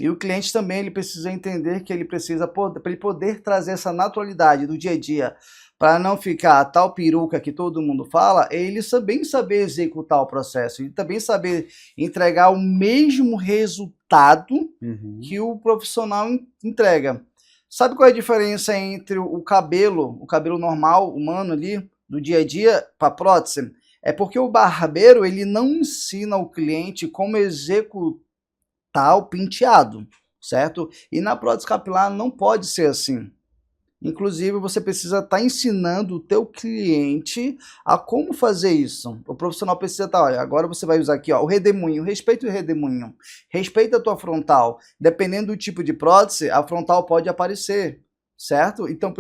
E o cliente também ele precisa entender que ele precisa, para ele poder trazer essa naturalidade do dia a dia, para não ficar a tal peruca que todo mundo fala, ele também saber executar o processo, ele também saber entregar o mesmo resultado que o profissional entrega. Sabe qual é a diferença entre o cabelo normal, humano ali, do dia a dia, para prótese? É porque o barbeiro ele não ensina o cliente como executar o penteado, certo? E na prótese capilar não pode ser assim. Inclusive, você precisa estar ensinando o teu cliente a como fazer isso. O profissional precisa estar, olha, agora você vai usar aqui, ó, o redemoinho, respeita o redemoinho, respeita a tua frontal. Dependendo do tipo de prótese, a frontal pode aparecer, certo? Então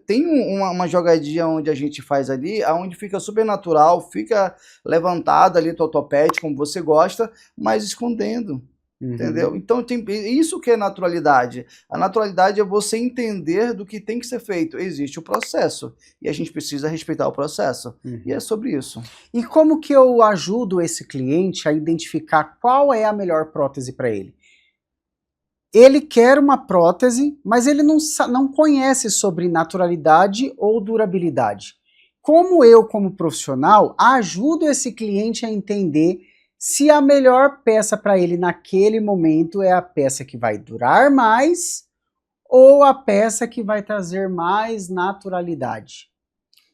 tem uma jogadinha onde a gente faz ali, onde fica super natural, fica levantado ali, topete, como você gosta, mas escondendo. Entendeu? Então tem isso que é naturalidade. A naturalidade é você entender do que tem que ser feito. Existe o processo e a gente precisa respeitar o processo. E é sobre isso. E como que eu ajudo esse cliente a identificar qual é a melhor prótese para ele? Ele quer uma prótese, mas ele não conhece sobre naturalidade ou durabilidade. Como eu, como profissional, ajudo esse cliente a entender se a melhor peça para ele naquele momento é a peça que vai durar mais ou a peça que vai trazer mais naturalidade?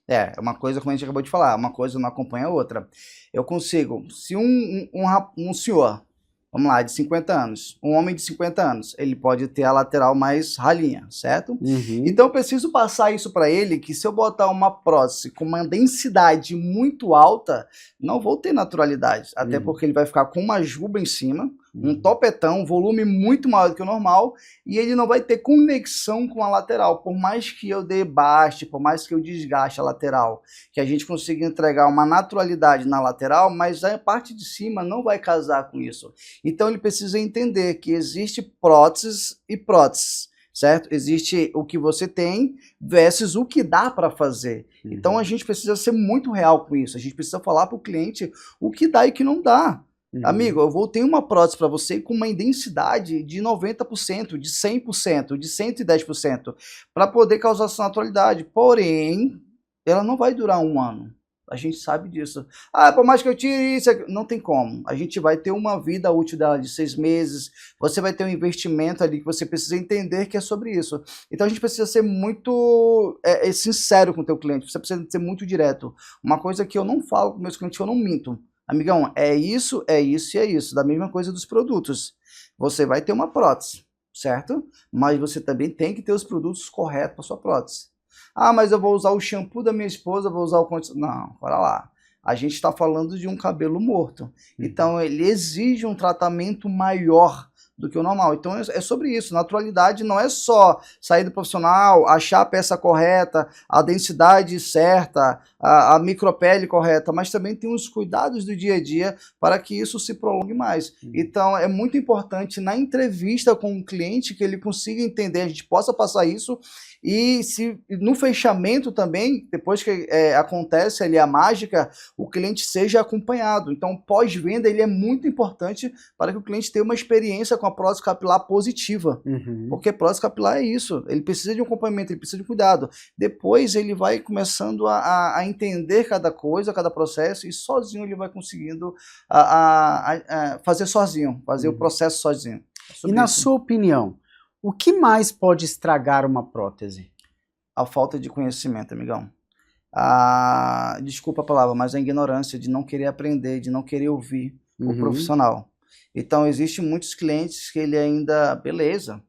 É uma coisa, como a gente acabou de falar, uma coisa não acompanha a outra. Eu consigo, se um senhor, vamos lá, de 50 anos, um homem de 50 anos, ele pode ter a lateral mais ralinha, certo? Então eu preciso passar isso para ele, que se eu botar uma prótese com uma densidade muito alta, não vou ter naturalidade, até porque ele vai ficar com uma juba em cima, um topetão, um volume muito maior do que o normal, e ele não vai ter conexão com a lateral, por mais que eu debaste, por mais que eu desgaste a lateral, que a gente consiga entregar uma naturalidade na lateral, mas a parte de cima não vai casar com isso. Então ele precisa entender que existe próteses e próteses, certo? Existe o que você tem versus o que dá para fazer. Então a gente precisa ser muito real com isso, a gente precisa falar para o cliente o que dá e o que não dá. Amigo, eu tenho uma prótese para você com uma densidade de 90%, de 100%, de 110%, para poder causar essa naturalidade. Porém, ela não vai durar um ano. A gente sabe disso. Ah, por mais que eu tire isso, não tem como. A gente vai ter uma vida útil dela de 6 meses, você vai ter um investimento ali que você precisa entender que é sobre isso. Então a gente precisa ser muito sincero com o teu cliente, você precisa ser muito direto. Uma coisa que eu não falo com meus clientes, eu não minto. Amigão, é isso e é isso. Da mesma coisa dos produtos. Você vai ter uma prótese, certo? Mas você também tem que ter os produtos corretos para sua prótese. Ah, mas eu vou usar o shampoo da minha esposa, vou usar o condicionador. Não, bora lá. A gente está falando de um cabelo morto. Então ele exige um tratamento maior do que o normal. Então é sobre isso. Naturalidade não é só sair do profissional, achar a peça correta, a densidade certa, a micropele correta, mas também tem os cuidados do dia a dia para que isso se prolongue mais. Então é muito importante na entrevista com o cliente que ele consiga entender, a gente possa passar isso e se no fechamento também, depois que acontece ali a mágica, o cliente seja acompanhado. Então pós-venda ele é muito importante para que o cliente tenha uma experiência experiência com a prótese capilar positiva. Uhum. Porque prótese capilar é isso, ele precisa de um acompanhamento, ele precisa de cuidado. Depois ele vai começando a entender cada coisa, cada processo, e sozinho ele vai conseguindo fazer sozinho, fazer o processo sozinho. E na sua opinião, o que mais pode estragar uma prótese? A falta de conhecimento, amigão. Desculpa a palavra, mas a ignorância de não querer aprender, de não querer ouvir o profissional. Então, existem muitos clientes que ele ainda, beleza,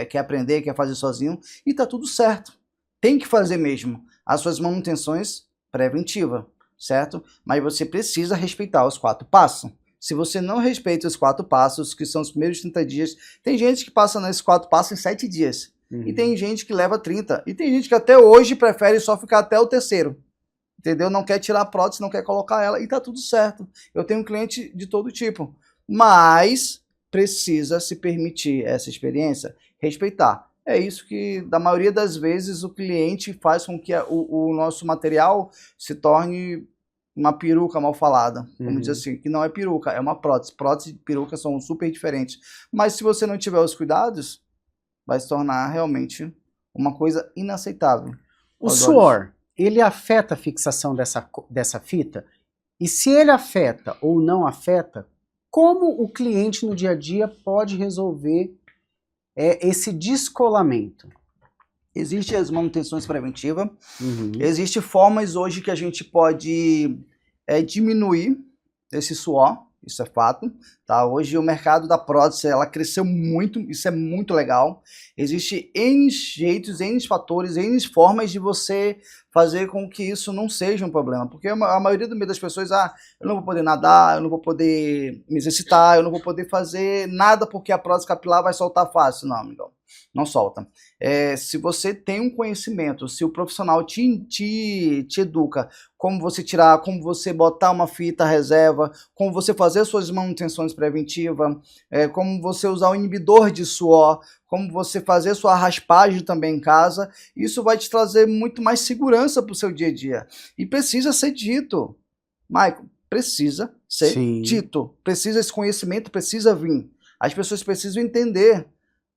quer aprender, quer fazer sozinho, e tá tudo certo. Tem que fazer mesmo as suas manutenções preventivas, certo? Mas você precisa respeitar os 4 passos. Se você não respeita os 4 passos, que são os primeiros 30 dias, tem gente que passa nesses 4 passos em 7 dias. E tem gente que leva 30. E tem gente que até hoje prefere só ficar até o 3º. Entendeu? Não quer tirar a prótese, não quer colocar ela. E tá tudo certo. Eu tenho um cliente de todo tipo. Mas precisa se permitir essa experiência, respeitar. É isso que, da maioria das vezes, o cliente faz com que o nosso material se torne uma peruca mal falada. Vamos dizer assim, que não é peruca, é uma prótese. Prótese e peruca são super diferentes. Mas se você não tiver os cuidados, vai se tornar realmente uma coisa inaceitável. O suor, ele afeta a fixação dessa fita? E se ele afeta ou não afeta, como o cliente no dia a dia pode resolver esse descolamento? Existem as manutenções preventivas, existem formas hoje que a gente pode diminuir esse suor. Isso é fato, tá? Hoje o mercado da prótese, ela cresceu muito, isso é muito legal. Existem N jeitos, N fatores, N formas de você fazer com que isso não seja um problema. Porque a maioria das pessoas, eu não vou poder nadar, eu não vou poder me exercitar, eu não vou poder fazer nada porque a prótese capilar vai soltar fácil. Não, amigão, não solta. Se você tem um conhecimento, se o profissional te educa, como você tirar, como você botar uma fita reserva, como você fazer suas manutenções preventivas, como você usar o inibidor de suor, como você fazer sua raspagem também em casa, isso vai te trazer muito mais segurança para o seu dia a dia. E precisa ser dito, Michael, precisa ser dito, precisa esse conhecimento, precisa vir. As pessoas precisam entender,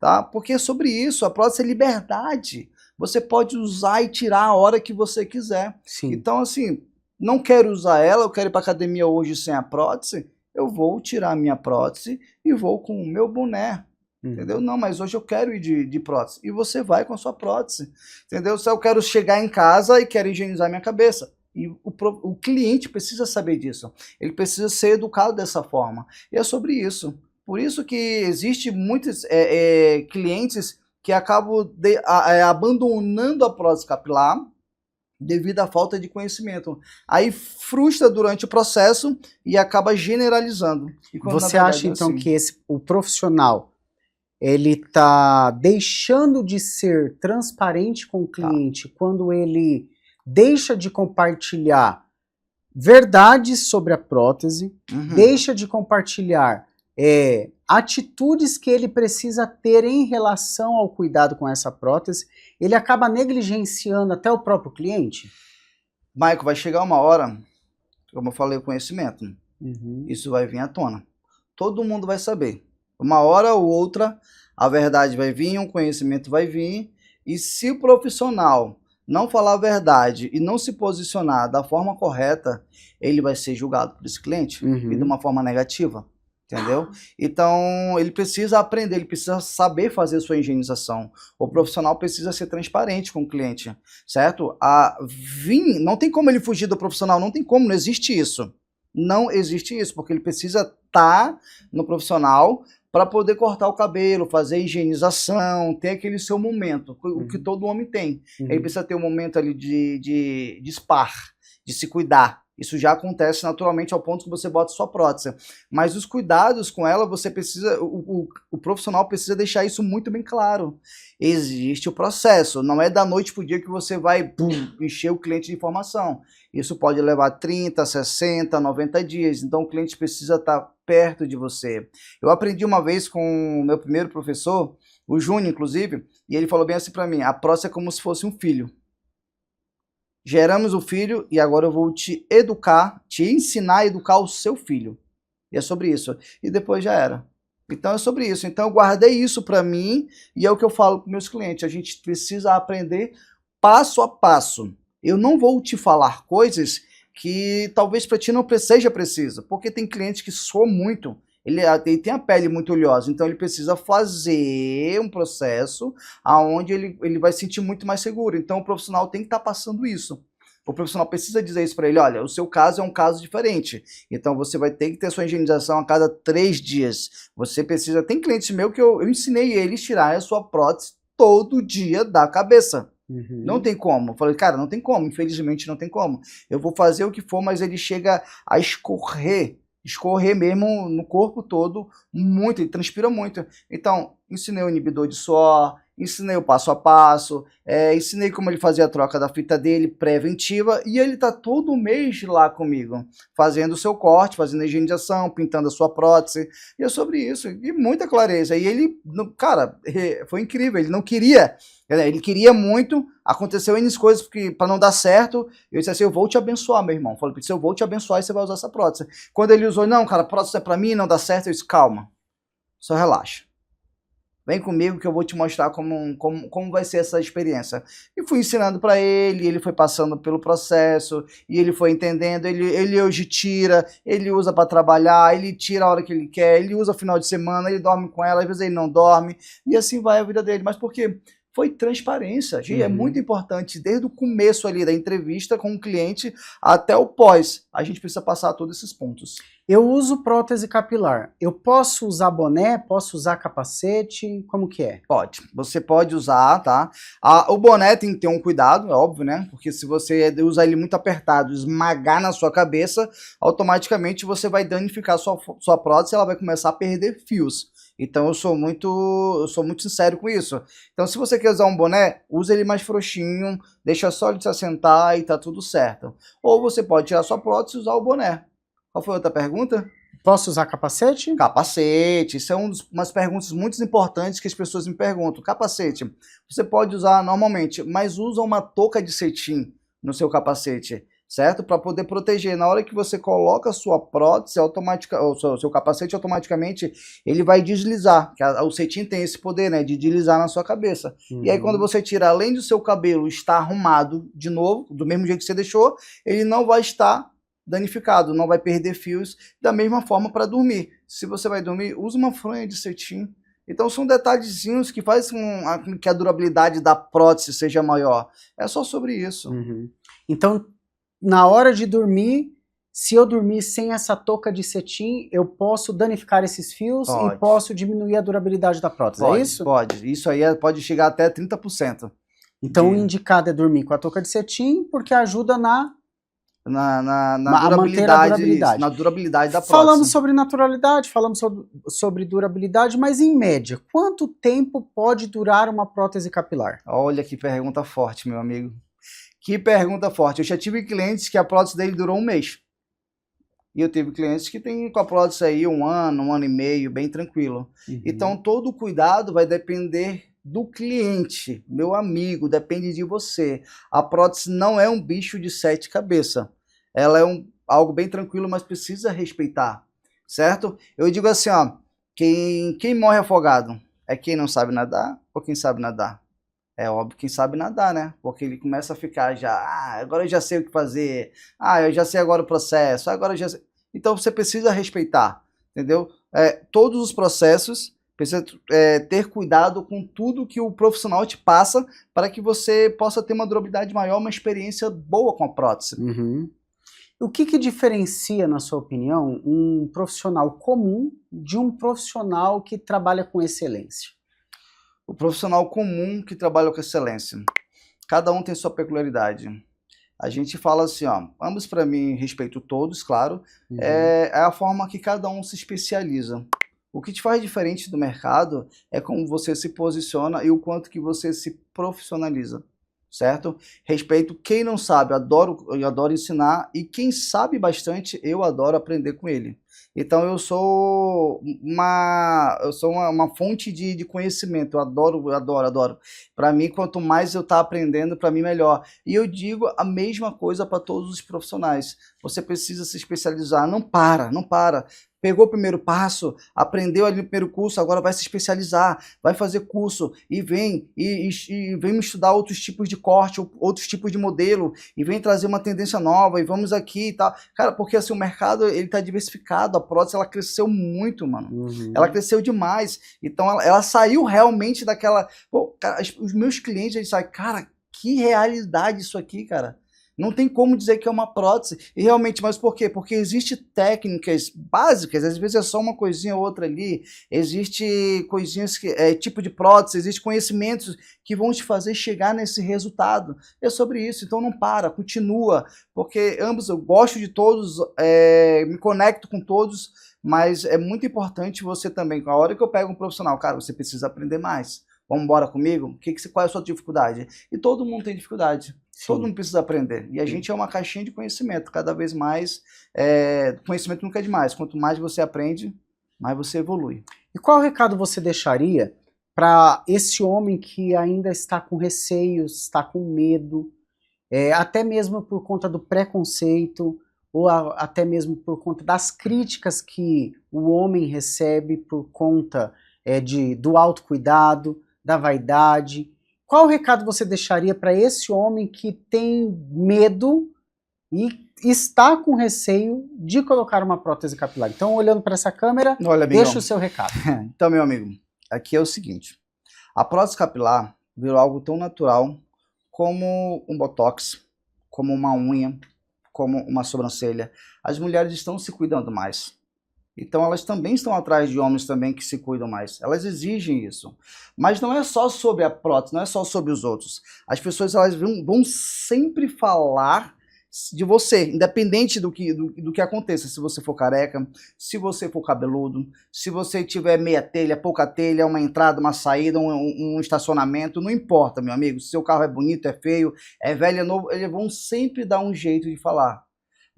tá? Porque é sobre isso, a prótese é liberdade. Você pode usar e tirar a hora que você quiser. Sim. Então, assim, não quero usar ela, eu quero ir para academia hoje sem a prótese, eu vou tirar a minha prótese e vou com o meu boné. Entendeu? Não, mas hoje eu quero ir de prótese. E você vai com a sua prótese. Entendeu? Se eu quero chegar em casa e quero higienizar minha cabeça. E o cliente precisa saber disso. Ele precisa ser educado dessa forma. E é sobre isso. Por isso que existe muitos clientes que acabam abandonando a prótese capilar devido à falta de conhecimento. Aí frustra durante o processo e acaba generalizando. E você acha então que o profissional ele está deixando de ser transparente com o cliente quando ele deixa de compartilhar verdades sobre a prótese, deixa de compartilhar atitudes que ele precisa ter em relação ao cuidado com essa prótese, ele acaba negligenciando até o próprio cliente? Michael, vai chegar uma hora, como eu falei, o conhecimento, isso vai vir à tona. Todo mundo vai saber. Uma hora ou outra, a verdade vai vir, um conhecimento vai vir, e se o profissional não falar a verdade e não se posicionar da forma correta, ele vai ser julgado por esse cliente e de uma forma negativa, entendeu? Então, ele precisa aprender, ele precisa saber fazer sua higienização. O profissional precisa ser transparente com o cliente, certo? Não tem como ele fugir do profissional, não tem como, não existe isso. Não existe isso, porque ele precisa estar no profissional para poder cortar o cabelo, fazer higienização, ter aquele seu momento, o que todo homem tem. Ele precisa ter um momento ali de spa, de se cuidar. Isso já acontece naturalmente ao ponto que você bota sua prótese. Mas os cuidados com ela, você precisa, o profissional precisa deixar isso muito bem claro. Existe o processo, não é da noite para o dia que você vai encher o cliente de informação. Isso pode levar 30, 60, 90 dias, então o cliente precisa estar perto de você. Eu aprendi uma vez com o meu primeiro professor, o Júnior, inclusive, e ele falou bem assim para mim: a prótese é como se fosse um filho. Geramos o filho e agora eu vou te educar, te ensinar a educar o seu filho. E é sobre isso. E depois já era. Então é sobre isso. Então eu guardei isso para mim e é o que eu falo para meus clientes. A gente precisa aprender passo a passo. Eu não vou te falar coisas que talvez para ti não seja preciso, porque tem cliente que soa muito. Ele tem a pele muito oleosa, então ele precisa fazer um processo onde ele vai se sentir muito mais seguro. Então o profissional tem que estar passando isso. O profissional precisa dizer isso para ele, olha, o seu caso é um caso diferente, então você vai ter que ter sua higienização a cada 3 dias. Você precisa... Tem clientes meus que eu ensinei eles a tirar a sua prótese todo dia da cabeça. Não tem como. Eu falei, cara, não tem como, infelizmente não tem como. Eu vou fazer o que for, mas ele chega a escorrer mesmo no corpo todo, muito, ele transpira muito. Então, ensinei o inibidor de suor, ensinei o passo a passo, ensinei como ele fazia a troca da fita dele, preventiva, e ele tá todo mês lá comigo, fazendo o seu corte, fazendo a higienização, pintando a sua prótese, e é sobre isso, e muita clareza. E ele, cara, foi incrível, ele não queria... Ele queria muito, aconteceu N coisas para não dar certo. Eu disse assim, eu vou te abençoar, meu irmão. Falei, eu vou te abençoar e você vai usar essa prótese. Quando ele usou, não, cara, a prótese é para mim, não dá certo. Eu disse, calma, só relaxa. Vem comigo que eu vou te mostrar como vai ser essa experiência. E fui ensinando para ele foi passando pelo processo, e ele foi entendendo, ele hoje tira, ele usa para trabalhar, ele tira a hora que ele quer, ele usa final de semana, ele dorme com ela, às vezes ele não dorme, e assim vai a vida dele. Mas por quê? Foi transparência, gente, é muito importante, desde o começo ali da entrevista com o cliente até o pós, a gente precisa passar todos esses pontos. Eu uso prótese capilar, eu posso usar boné, posso usar capacete, como que é? Pode, você pode usar, tá? O boné tem que ter um cuidado, é óbvio, né? Porque se você usar ele muito apertado, esmagar na sua cabeça, automaticamente você vai danificar sua prótese e ela vai começar a perder fios. Então eu sou muito sincero com isso. Então se você quer usar um boné, usa ele mais frouxinho, deixa só ele se assentar e tá tudo certo. Ou você pode tirar sua prótese e usar o boné. Qual foi a outra pergunta? Posso usar capacete? Capacete, isso é umas perguntas muito importantes que as pessoas me perguntam. Capacete, você pode usar normalmente, mas usa uma touca de cetim no seu capacete, certo? Para poder proteger. Na hora que você coloca a sua prótese, o seu capacete, automaticamente ele vai deslizar. O cetim tem esse poder, né, de deslizar na sua cabeça. E aí quando você tira, além do seu cabelo estar arrumado de novo, do mesmo jeito que você deixou, ele não vai estar danificado, não vai perder fios. Da mesma forma para dormir. Se você vai dormir, usa uma fronha de cetim. Então são detalhezinhos que fazem com que a durabilidade da prótese seja maior. É só sobre isso. Então, na hora de dormir, se eu dormir sem essa touca de cetim, eu posso danificar esses fios e posso diminuir a durabilidade da prótese, é isso? Pode. Isso aí pode chegar até 30%. Então o indicado é dormir com a touca de cetim, porque ajuda na durabilidade, na durabilidade da prótese. Falamos sobre naturalidade, falamos sobre durabilidade, mas em média, quanto tempo pode durar uma prótese capilar? Olha que pergunta forte, meu amigo. Que pergunta forte. Eu já tive clientes que a prótese dele durou 1 mês. E eu tive clientes que tem com a prótese aí 1 ano, 1 ano e meio, bem tranquilo. Então todo o cuidado vai depender do cliente, meu amigo, depende de você. A prótese não é um bicho de 7 cabeças. Ela é algo bem tranquilo, mas precisa respeitar, certo? Eu digo assim, ó, quem morre afogado é quem não sabe nadar ou quem sabe nadar? É óbvio quem sabe nadar, né? Porque ele começa a ficar já, agora eu já sei o que fazer, eu já sei agora o processo, agora eu já sei. Então você precisa respeitar, entendeu? Todos os processos, precisa ter cuidado com tudo que o profissional te passa para que você possa ter uma durabilidade maior, uma experiência boa com a prótese. O que diferencia, na sua opinião, um profissional comum de um profissional que trabalha com excelência? O profissional comum que trabalha com excelência. Cada um tem sua peculiaridade. A gente fala assim, ó, ambos para mim, respeito todos, claro, é a forma que cada um se especializa. O que te faz diferente do mercado é como você se posiciona e o quanto que você se profissionaliza, certo? Respeito quem não sabe, eu adoro ensinar, e quem sabe bastante, eu adoro aprender com ele. Então eu sou uma fonte de conhecimento, eu adoro. Para mim, quanto mais eu estou aprendendo, para mim melhor. E eu digo a mesma coisa para todos os profissionais. Você precisa se especializar, não para. pegou o primeiro passo, aprendeu ali no primeiro curso, agora vai se especializar, vai fazer curso e vem vem estudar outros tipos de corte, outros tipos de modelo e vem trazer uma tendência nova e vamos aqui e tal. Cara, porque assim, o mercado ele tá diversificado, a prótese ela cresceu muito, mano. Ela cresceu demais. Então ela saiu realmente daquela... Pô, cara, os meus clientes, eles saem, cara, que realidade isso aqui, cara. Não tem como dizer que é uma prótese. E realmente, mas por quê? Porque existem técnicas básicas, às vezes é só uma coisinha ou outra ali, existe coisinhas que tipo de prótese, existe conhecimentos que vão te fazer chegar nesse resultado. É sobre isso, então não para, continua, porque ambos eu gosto de todos, me conecto com todos, mas é muito importante você também, a hora que eu pego um profissional, cara, você precisa aprender mais. Vamos embora comigo? Qual é a sua dificuldade? E todo mundo tem dificuldade. Sim. Todo mundo precisa aprender. E a gente é uma caixinha de conhecimento. Cada vez mais, conhecimento nunca é demais. Quanto mais você aprende, mais você evolui. E qual recado você deixaria para esse homem que ainda está com receios, está com medo, até mesmo por conta do preconceito, ou até mesmo por conta das críticas que o homem recebe por conta do autocuidado, da vaidade? Qual recado você deixaria para esse homem que tem medo e está com receio de colocar uma prótese capilar? Então, olhando para essa câmera, olha, deixa o seu recado. Então, meu amigo, aqui é o seguinte. A prótese capilar virou algo tão natural como um botox, como uma unha, como uma sobrancelha. As mulheres estão se cuidando mais. Então elas também estão atrás de homens também que se cuidam mais. Elas exigem isso. Mas não é só sobre a prótese, não é só sobre os outros. As pessoas elas vão sempre falar de você, independente do que aconteça. Se você for careca, se você for cabeludo, se você tiver meia telha, pouca telha, uma entrada, uma saída, um estacionamento, não importa, meu amigo. Se seu carro é bonito, é feio, é velho, é novo, eles vão sempre dar um jeito de falar.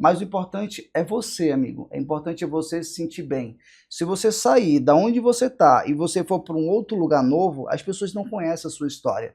Mas o importante é você, amigo. É importante você se sentir bem. Se você sair da onde você está e você for para um outro lugar novo, as pessoas não conhecem a sua história.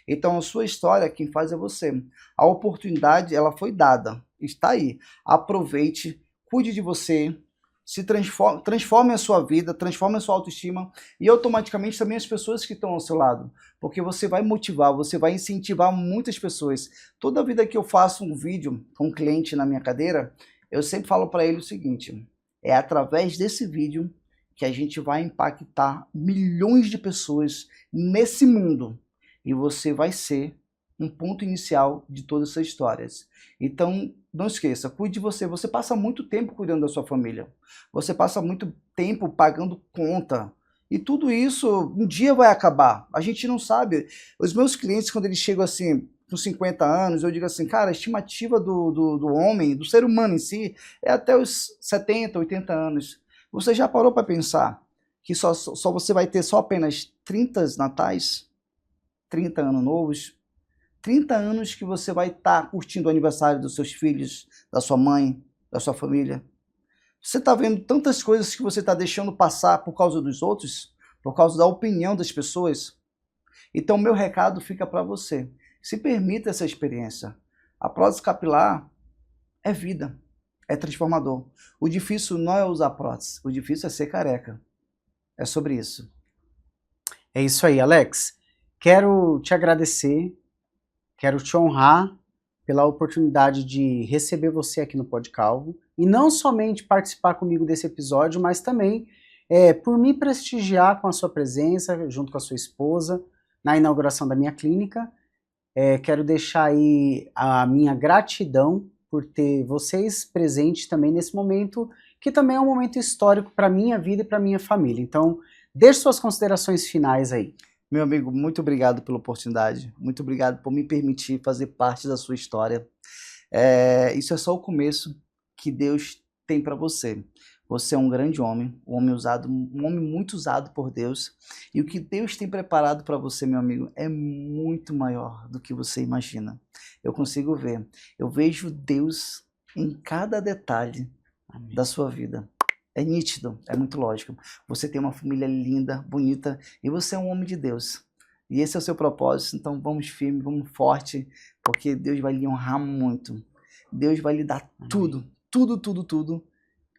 Então, a sua história, quem faz é você. A oportunidade, ela foi dada. Está aí. Aproveite, cuide de você, se transforme a sua vida, transforme a sua autoestima e automaticamente também as pessoas que estão ao seu lado. Porque você vai motivar, você vai incentivar muitas pessoas. Toda vida que eu faço um vídeo com um cliente na minha cadeira, eu sempre falo para ele o seguinte, é através desse vídeo que a gente vai impactar milhões de pessoas nesse mundo. E você vai ser um ponto inicial de todas essas histórias. Então, não esqueça, cuide de você. Você passa muito tempo cuidando da sua família. Você passa muito tempo pagando conta. E tudo isso um dia vai acabar. A gente não sabe. Os meus clientes, quando eles chegam assim, com 50 anos, eu digo assim, cara, a estimativa do homem, do ser humano em si, é até os 70, 80 anos. Você já parou para pensar que só você vai ter só apenas 30 natais, 30 anos novos, 30 anos que você vai estar curtindo o aniversário dos seus filhos, da sua mãe, da sua família. Você está vendo tantas coisas que você está deixando passar por causa dos outros, por causa da opinião das pessoas. Então, meu recado fica para você. Se permita essa experiência. A prótese capilar é vida, é transformador. O difícil não é usar prótese, o difícil é ser careca. É sobre isso. É isso aí, Alex. Quero te agradecer, quero te honrar pela oportunidade de receber você aqui no Pod Calvo e não somente participar comigo desse episódio, mas também por me prestigiar com a sua presença, junto com a sua esposa, na inauguração da minha clínica. Quero deixar aí a minha gratidão por ter vocês presentes também nesse momento, que também é um momento histórico para a minha vida e para a minha família. Então, deixe suas considerações finais aí. Meu amigo, muito obrigado pela oportunidade, muito obrigado por me permitir fazer parte da sua história. Isso é só o começo que Deus tem para você. Você é um grande homem, um homem muito usado por Deus, e o que Deus tem preparado para você, meu amigo, é muito maior do que você imagina. Eu consigo ver, eu vejo Deus em cada detalhe da sua vida. É nítido, é muito lógico. Você tem uma família linda, bonita, e você é um homem de Deus. E esse é o seu propósito, então vamos firme, vamos forte, porque Deus vai lhe honrar muito. Deus vai lhe dar tudo, tudo, tudo, tudo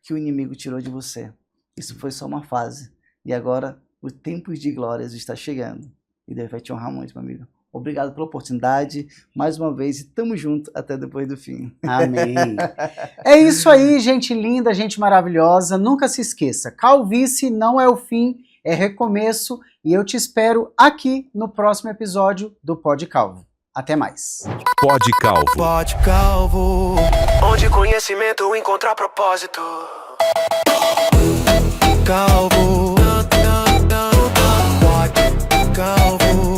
que o inimigo tirou de você. Isso foi só uma fase. E agora o tempo de glórias está chegando. E Deus vai te honrar muito, meu amigo. Obrigado pela oportunidade, mais uma vez, e tamo junto até depois do fim. Amém. É isso aí, gente linda, gente maravilhosa. Nunca se esqueça, calvície não é o fim, é recomeço. E eu te espero aqui no próximo episódio do Pod Calvo. Até mais. Pod Calvo. Pod Calvo, onde conhecimento encontra propósito. Calvo, Pod Calvo.